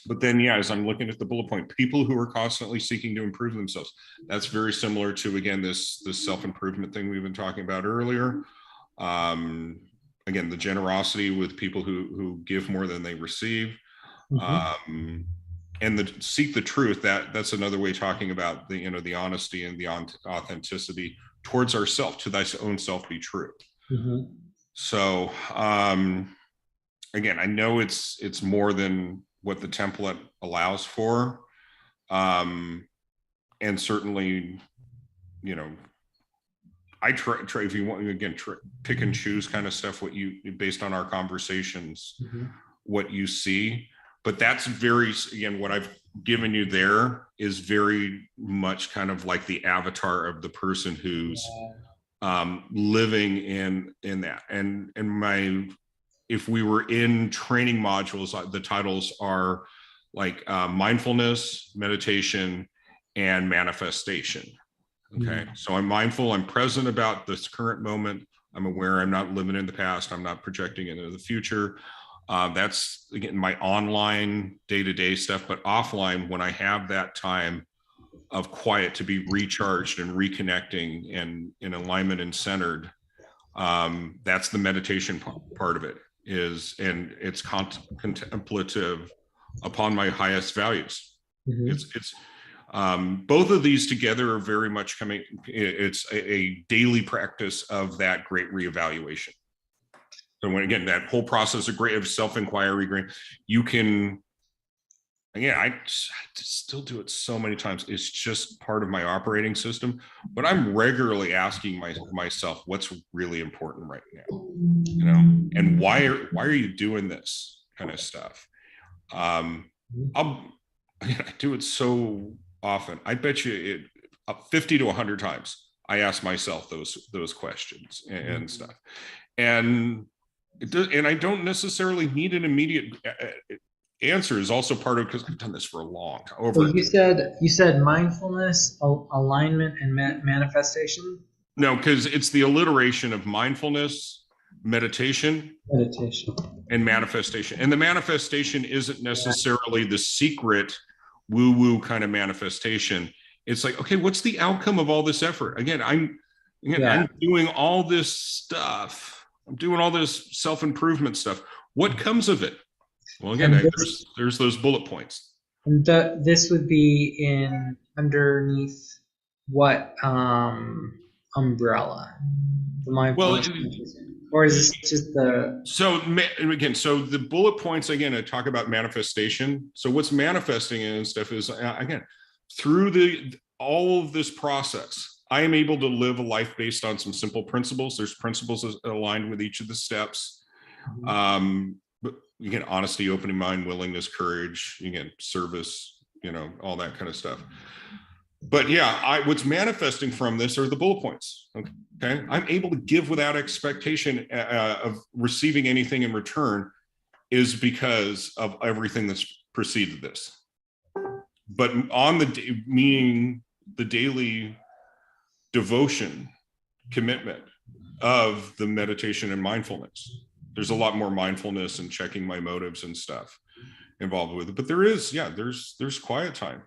But then, yeah, as I'm looking at the bullet point, people who are constantly seeking to improve themselves, that's very similar to, again, this self-improvement thing we've been talking about earlier. Again, the generosity with people who give more than they receive. And seek the truth, that's another way talking about the honesty and the authenticity towards ourselves. To thy own self be true. So again, I know it's more than what the template allows for, and certainly, I try if you want, again, pick and choose kind of stuff what you, based on our conversations, what you see. But that's very, again, what I've given you there is very much kind of like the avatar of the person who's living in that. And if we were in training modules, the titles are like mindfulness, meditation, and manifestation. Okay. So I'm mindful, I'm present about this current moment. I'm aware, I'm not living in the past. I'm not projecting into the future. That's, again, my online day-to-day stuff. But offline, when I have that time of quiet to be recharged and reconnecting and in alignment and centered, that's the meditation part of it and it's contemplative upon my highest values. It's both of these together are very much coming. It's a daily practice of that great reevaluation. So when, again, that whole process of self-inquiry, you can, again, I still do it so many times. It's just part of my operating system, but I'm regularly asking myself, what's really important right now, and why are you doing this kind of stuff? I do it so often. I bet you 50 to 100 times I ask myself those questions and stuff. And I don't necessarily need an immediate answer. Is also part of, because I've done this for a long time. So you said mindfulness, alignment, and manifestation. No, because it's the alliteration of mindfulness, meditation, and manifestation. And the manifestation isn't necessarily the secret woo-woo kind of manifestation. It's like, okay, what's the outcome of all this effort? Again, I'm doing all this stuff. I'm doing all this self-improvement stuff. What comes of it? Well, again, there's those bullet points. And this would be underneath what umbrella? The mindfulness, or is this just the? So again, so the bullet points, again, I talk about manifestation. So what's manifesting and stuff is, again, through all of this process, I am able to live a life based on some simple principles. There's principles aligned with each of the steps. But again, honesty, opening mind, willingness, courage, again, service, all that kind of stuff. But yeah, what's manifesting from this are the bullet points. Okay. I'm able to give without expectation of receiving anything in return is because of everything that's preceded this. But meaning the daily devotion, commitment of the meditation and mindfulness. There's a lot more mindfulness and checking my motives and stuff involved with it. But there's quiet time,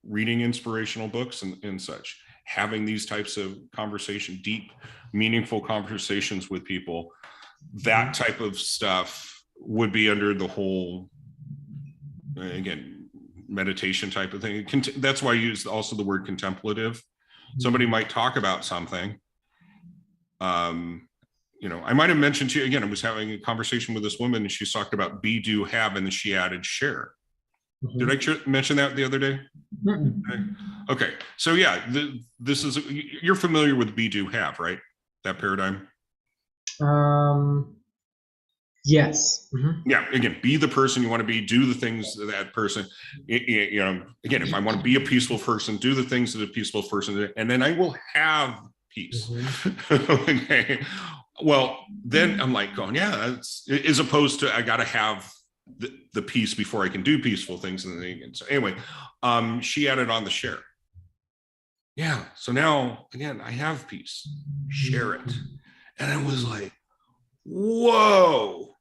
reading inspirational books and such, having these types of deep, meaningful conversations with people. That type of stuff would be under the whole, again, meditation type of thing. That's why I use also the word contemplative. Somebody might talk about something. I might have mentioned to you, again, I was having a conversation with this woman and she talked about be, do, have, and then she added share. Did I mention that the other day? Mm-mm. Okay. So yeah, this is, you're familiar with be, do, have, right? That paradigm. Um, yes. Yeah, again, be the person you want to be, do the things that that person, you know, again, if I want to be a peaceful person, do the things that a peaceful person, and then I will have peace. Hmm. Okay. Well, then I'm like going, yeah, that's, as opposed to I got to have the peace before I can do peaceful things. And so anyway, she added on the share. Yeah. So now again, I have peace, share it. And I was like, whoa,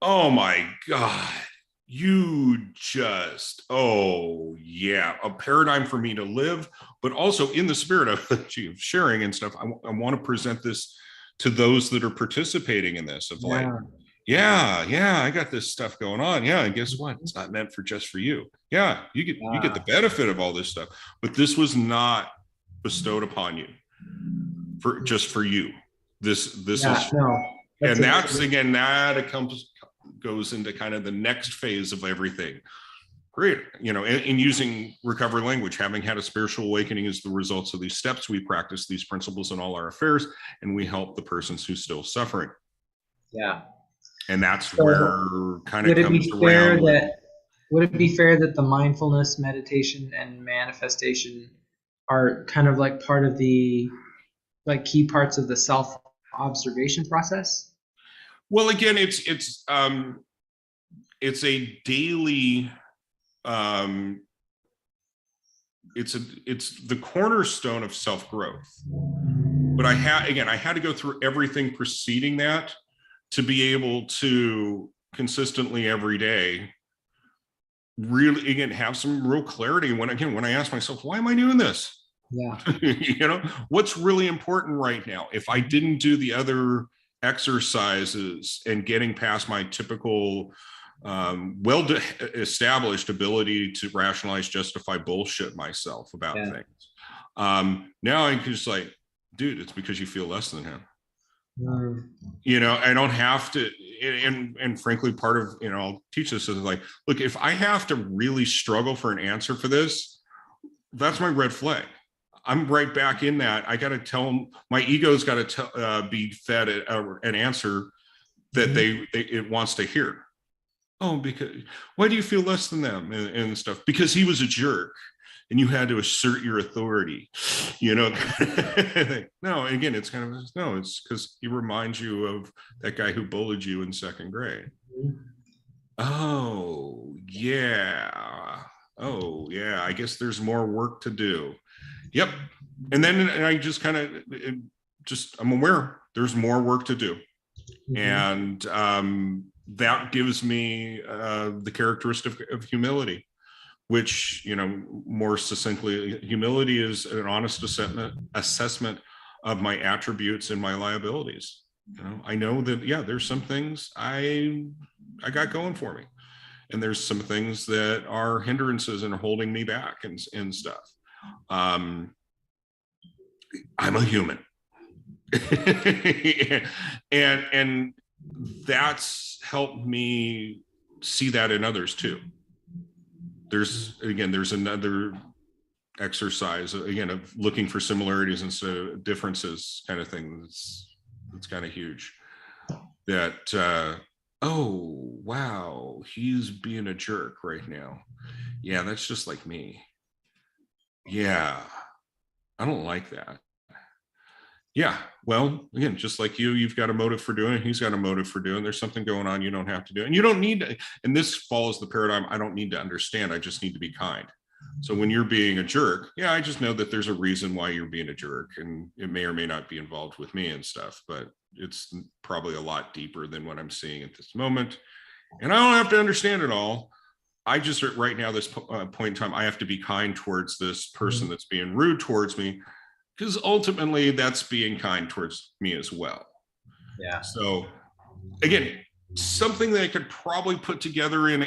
oh my God, you just, oh yeah, a paradigm for me to live, but also in the spirit of sharing and stuff. I want to present this to those that are participating in this of like, Yeah. yeah, I got this stuff going on. Yeah. And guess what? It's not meant for just for you. Yeah. You get the Yeah. benefit of all this stuff, but this was not bestowed upon you for just for you. This Yeah. is, No, that's and a that's again that goes into kind of the next phase of everything. Great, you know, in using recovery language, having had a spiritual awakening is the results of these steps. We practice these principles in all our affairs, and we help the persons who's still suffering. yeah. And that's So where kind of would it comes be around fair with, that would it be fair that the mindfulness, meditation, and manifestation are kind of like part of the like key parts of the self observation process? well, again, it's a daily, um, it's the cornerstone of self growth. But I had to go through everything preceding that to be able to consistently every day really again have some real clarity when I ask myself, why am I doing this? Yeah. You know, what's really important right now? If I didn't do the other exercises and getting past my typical well established ability to rationalize, justify, bullshit myself about Yeah. things, now I'm just like, dude, it's because you feel less than him. Mm. You know, I don't have to, and frankly, part of, you know, I'll teach this is like, look, if I have to really struggle for an answer for this, that's my red flag. I'm right back in that. I got to tell them, my ego's got to be fed an answer that Mhm. it wants to hear. Oh, because why do you feel less than them and stuff? Because he was a jerk and you had to assert your authority, you know. No, again, it's kind of, no, it's because he reminds you of that guy who bullied you in second grade. Oh yeah, oh yeah, I guess there's more work to do. Yep. And then I just kind of just, I'm aware there's more work to do, Mhm. and that gives me the characteristic of humility, which, you know, more succinctly, humility is an honest assessment of my attributes and my liabilities. You know, I know that, yeah, there's some things I got going for me, and there's some things that are hindrances and holding me back and stuff. um I'm a human. And that's helped me see that in others too. There's another exercise again of looking for similarities instead of differences kind of thing. That's kind of huge. That oh wow, he's being a jerk right now. Yeah, that's just like me. Yeah, I don't like that. Yeah, well, again, just like you've got a motive for doing it, he's got a motive for doing, there's something going on you don't have to do, and you don't need to, and this follows the paradigm, I don't need to understand, I just need to be kind. So when you're being a jerk, yeah, I just know that there's a reason why you're being a jerk, and it may or may not be involved with me and stuff, but it's probably a lot deeper than what I'm seeing at this moment, and I don't have to understand it all. I just right now, this point in time, I have to be kind towards this person Mhm. that's being rude towards me, because ultimately that's being kind towards me as well. Yeah. So again, something that I could probably put together in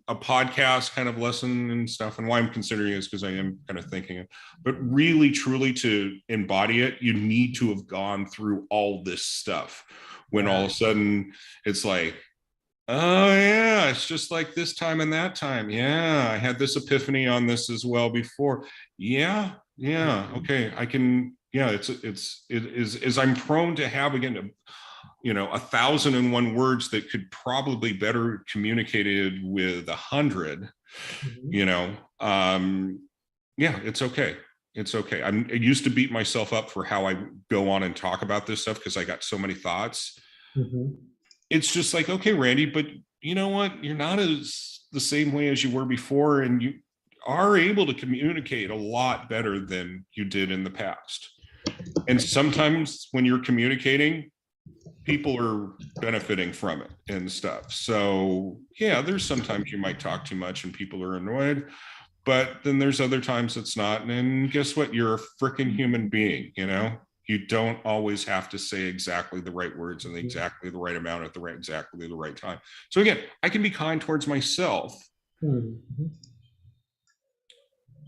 a podcast kind of lesson and stuff. And why I'm considering it is because I am kind of thinking it, but really truly to embody it, you need to have gone through all this stuff when all Yeah. of a sudden it's like, Oh yeah, it's just like this time and that time. Yeah, I had this epiphany on this as well before. Yeah, yeah. Okay, I can. Yeah, it is I'm prone to have again, 1,001 words that could probably better communicated with 100. Mhm. You know, yeah, it's okay. It's okay. I used to beat myself up for how I go on and talk about this stuff because I got so many thoughts. Mhm. It's just like, okay, Randy, but you know what? You're not as the same way as you were before, and you are able to communicate a lot better than you did in the past. And sometimes when you're communicating, people are benefiting from it and stuff. So, yeah, there's sometimes you might talk too much and people are annoyed, but then there's other times it's not. And guess what? You're a freaking human being, you know? You don't always have to say exactly the right words and exactly the right amount at the right exactly the right time. So again, I can be kind towards myself. Mhm.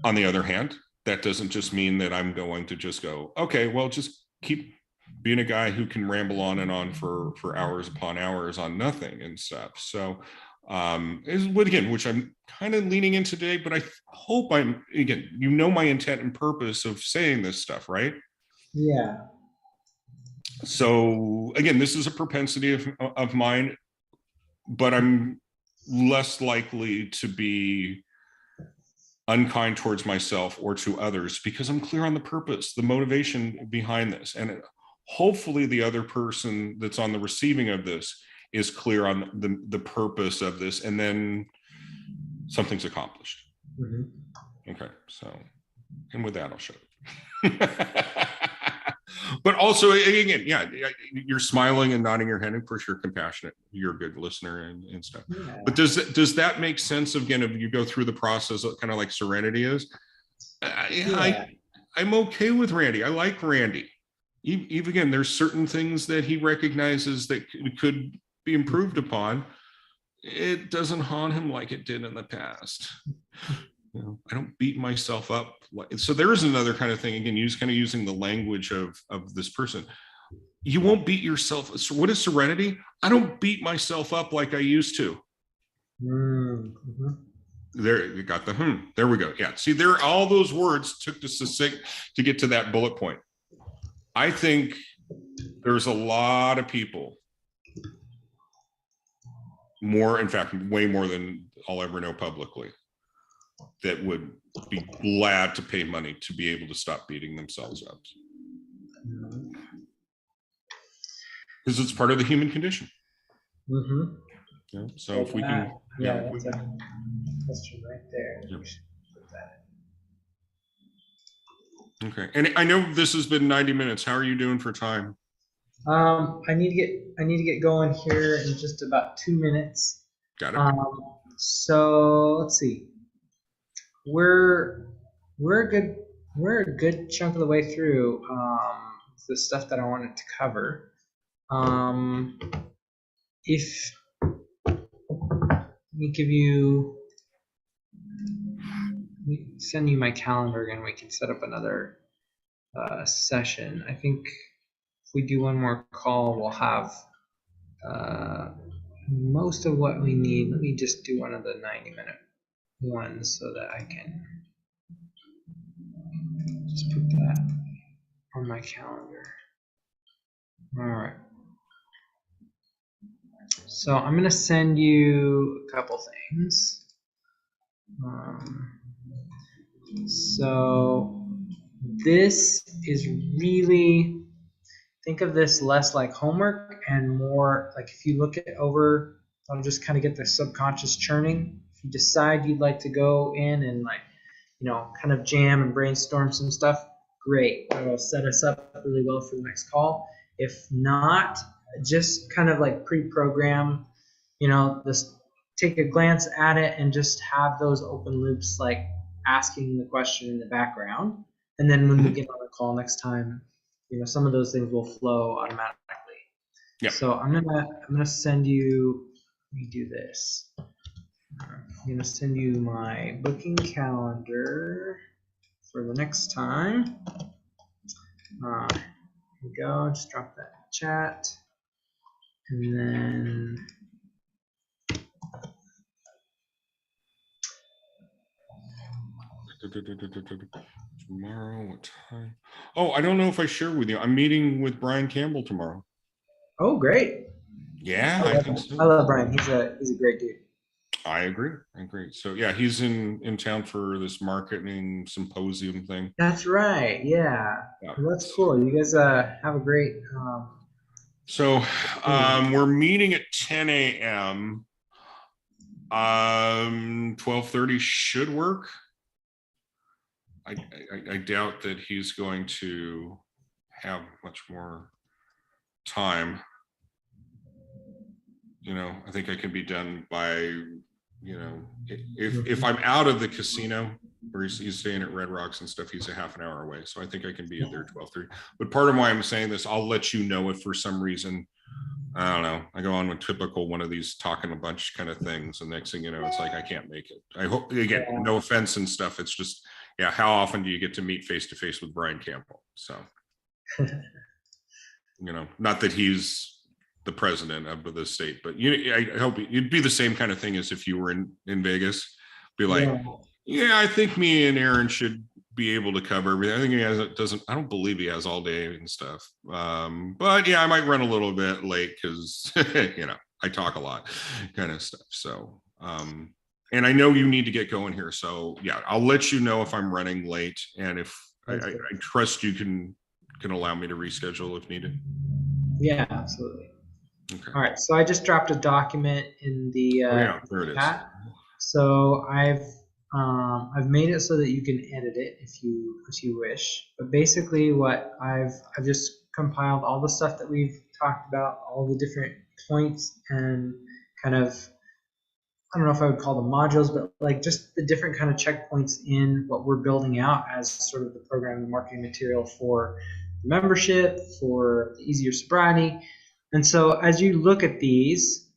On the other hand, that doesn't just mean that I'm going to just go, okay, well, just keep being a guy who can ramble on and on for hours upon hours on nothing and stuff. So is what again, which I'm kind of leaning in today, but I hope I'm again, my intent and purpose of saying this stuff, right? Yeah. So again, this is a propensity of mine, but I'm less likely to be unkind towards myself or to others because I'm clear on the purpose, the motivation behind this. And hopefully the other person that's on the receiving of this is clear on the purpose of this, and then something's accomplished. Mhm. Okay, so, and with that, I'll shut up. But also, again, yeah, you're smiling and nodding your head. Of course, you're compassionate. You're a good listener and stuff. But Yeah. does that make sense? Again, if you go through the process, kind of like Serenity is, Yeah. I'm okay with Randy. I like Randy. Even again, there's certain things that he recognizes that could be improved upon. It doesn't haunt him like it did in the past. I don't beat myself up. So there is another kind of thing. Again, kind of using the language of this person. You won't beat yourself. So what is serenity? I don't beat myself up like I used to. Mhm. There, you got the There we go. Yeah. See, there all those words took to get to that bullet point. I think there's a lot of people, more, in fact, way more than I'll ever know publicly, that would be glad to pay money to be able to stop beating themselves up because it's part of the human condition. Mhm. So So if we that, can, yeah, that's a question right there. yeah. We should put that Okay. And I know this has been 90 minutes. How are you doing for time? in. I need to get going here in just about 2 minutes. Got it. Um, so let's see. We're we're a good chunk of the way through the stuff that I wanted to cover. Um, if let me give you let me send you my calendar again, we can set up another session. I think if we do one more call, we'll have uh, most of what we need. Let me just do one of the 90-minute ones so that I can just put that on my calendar. All right. So I'm going to send you a couple things. Um, so this is really, think of this less like homework and more like if you look it over, I'll just kind of get the subconscious churning. If you decide you'd like to go in and like, kind of jam and brainstorm some stuff, great. That'll set us up really well for the next call. If not, just kind of like pre-program, just take a glance at it and just have those open loops like asking the question in the background. And then when we Mm-hmm. get on the call next time, some of those things will flow automatically. Yeah. So I'm gonna send you. Let me do this. I'm gonna send you my booking calendar for the next time. Here we go. Just drop that in the chat, and then Tomorrow, what time? Oh, I don't know if I shared with you. I'm meeting with Brian Campbell tomorrow. Oh, great. Yeah, I I love think him. so. I love Brian. He's a great dude. I agree. I agree. So yeah, he's in town for this marketing symposium thing. That's right. Yeah. Yeah. Well, that's cool. You guys have a great So meeting. we're meeting at 10 a.m. 12:30 should work. I doubt that he's going to have much more time. I think I can be done by, if I'm out of the casino where he's staying at Red Rocks and stuff, he's a half an hour away. So I think I can be at there 12:30. But part of why I'm saying this, I'll let you know if for some reason, I don't know, I go on with typical one of these talking a bunch kind of things, and next thing you know, it's like I can't make it. I hope, again, no offense and stuff. It's just, yeah, how often do you get to meet face to face with Brian Campbell? So, not that he's the president of the state, but I hope it'd be the same kind of thing as if you were in Vegas. Be like, Yeah. yeah, I think me and Aaron should be able to cover everything. I think he has, doesn't, I don't believe he has all day and stuff. But yeah, I might run a little bit late because, I talk a lot kind of stuff. So, and I know you need to get going here. So yeah, I'll let you know if I'm running late, and if I trust you can allow me to reschedule if needed. Yeah, absolutely. Okay. All right. So I just dropped a document in the Oh yeah, there it is. chat. So I've made it so that you can edit it if you wish. But basically, what I've just compiled all the stuff that we've talked about, all the different points, and kind of, I don't know if I would call them modules, but like just the different kind of checkpoints in what we're building out as sort of the program and marketing material for the membership, for the easier sobriety. And so as you look at these,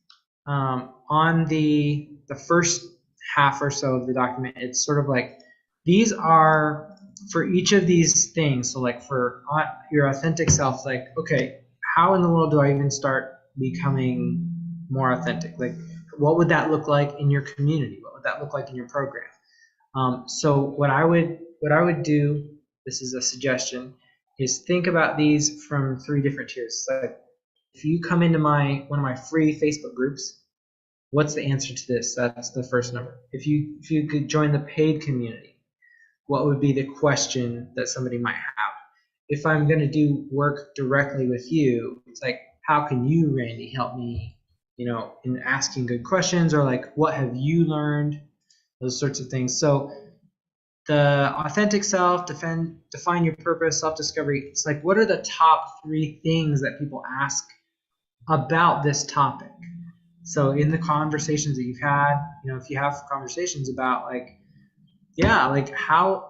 on the first half or so of the document, it's sort of like these are for each of these things. So like for your authentic self, like, okay, how in the world do I even start becoming more authentic? Like, what would that look like in your community? What would that look like in your program? So what I would do, this is a suggestion, is think about these from 3 different tiers. So like if you come into one of my free Facebook groups, what's the answer to this? That's the first number. If you could join the paid community, what would be the question that somebody might have? If I'm going to do work directly with you, it's like, how can you, Randy, help me, in asking good questions, or like, what have you learned? Those sorts of things. So the authentic self, define your purpose, self-discovery. It's like, what are the top 3 things that people ask about this topic? So in the conversations that you've had, if you have conversations about like, yeah, like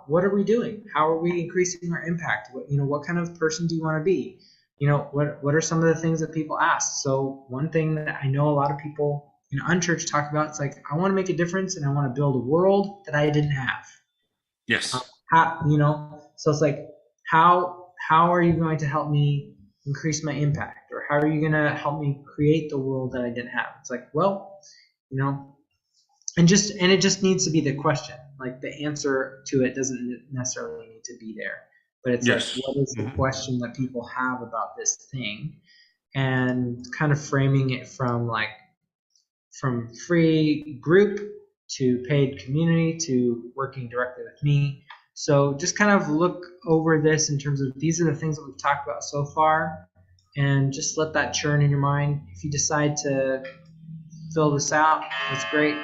what are we doing? How are we increasing our impact? What kind of person do you want to be? What are some of the things that people ask? So one thing that I know a lot of people in unchurched talk about, it's like, I want to make a difference and I want to build a world that I didn't have. Yes. So it's like, how are you going to help me increase my impact, or how are you going to help me create the world that I didn't have? It's like, well, and it just needs to be the question. Like the answer to it doesn't necessarily need to be there, but it's Yes. like, what is the question that people have about this thing, and kind of framing it from free group to paid community to working directly with me. So just kind of look over this in terms of, these are the things that we've talked about so far, and just let that churn in your mind. If you decide to fill this out, that's great.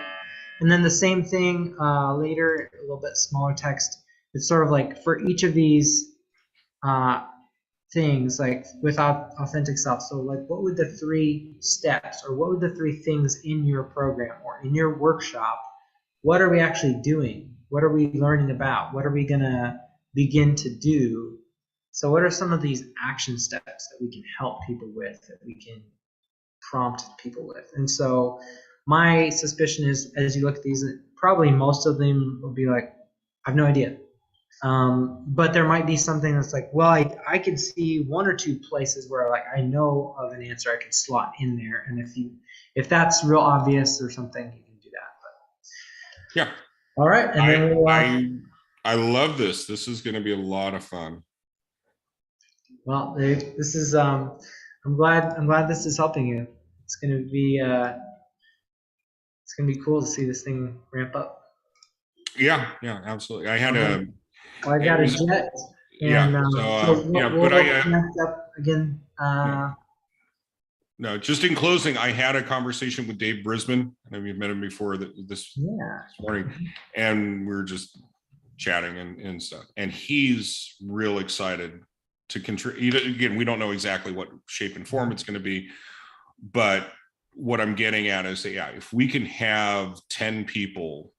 And then the same thing later, a little bit smaller text. It's sort of like for each of these things, like without authentic self. So like, what would the 3 steps, or what would the 3 things in your program or in your workshop, what are we actually doing? What are we learning about? What are we going to begin to do? So what are some of these action steps that we can help people with, that we can prompt people with? And so my suspicion is, as you look at these, probably most of them will be like, I have no idea. But there might be something that's like, well, I can see 1 or 2 places where like I know of an answer I can slot in there, and if that's real obvious or something, you can do that. But Yeah. all right, and then we'll I love this. This is going to be a lot of fun. Well, this is I'm glad this is helping you. It's gonna be it's gonna be cool to see this thing ramp up. Yeah, yeah, absolutely. I had All right. a, Well, I it got a was, jet, and yeah. So, so yeah, but we'll connect up again. yeah, no, just in closing, I had a conversation with Dave Brisbane. I know you've met him before this Yeah. morning, and we were just chatting and stuff. And he's real excited to contribute. Again, we don't know exactly what shape and form it's going to be, but what I'm getting at is that, yeah, if we can have 10 people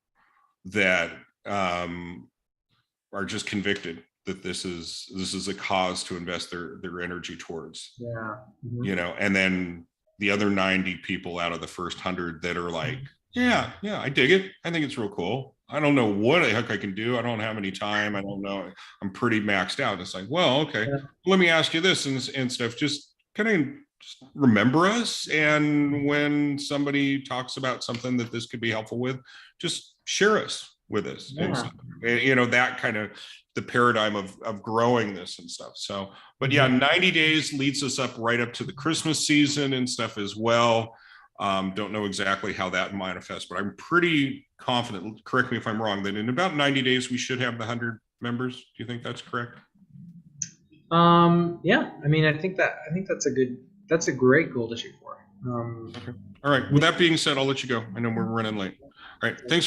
that are just convicted that this is a cause to invest their energy towards, Yeah. Mm-hmm. you know, and then the other 90 people out of the first 100 that are like, yeah, I dig it. I think it's real cool. I don't know what the heck I can do. I don't have any time. I don't know. I'm pretty maxed out. It's like, well, okay, Yeah. let me ask you this and stuff. Just kind of just remember us. And when somebody talks about something that this could be helpful with, just share us with us. And Yeah. stuff. You know, that kind of the paradigm of growing this and stuff. So, but yeah, Mm-hmm. 90 days leads us up right up to the Christmas season and stuff as well. Don't know exactly how that manifests, but I'm pretty confident, correct me if I'm wrong, that in about 90 days, we should have the 100 members. Do you think that's correct? Yeah, I mean, I think that's a great goal to shoot for. Okay. All right. With that being said, I'll let you go. I know we're running late. All right. Thanks for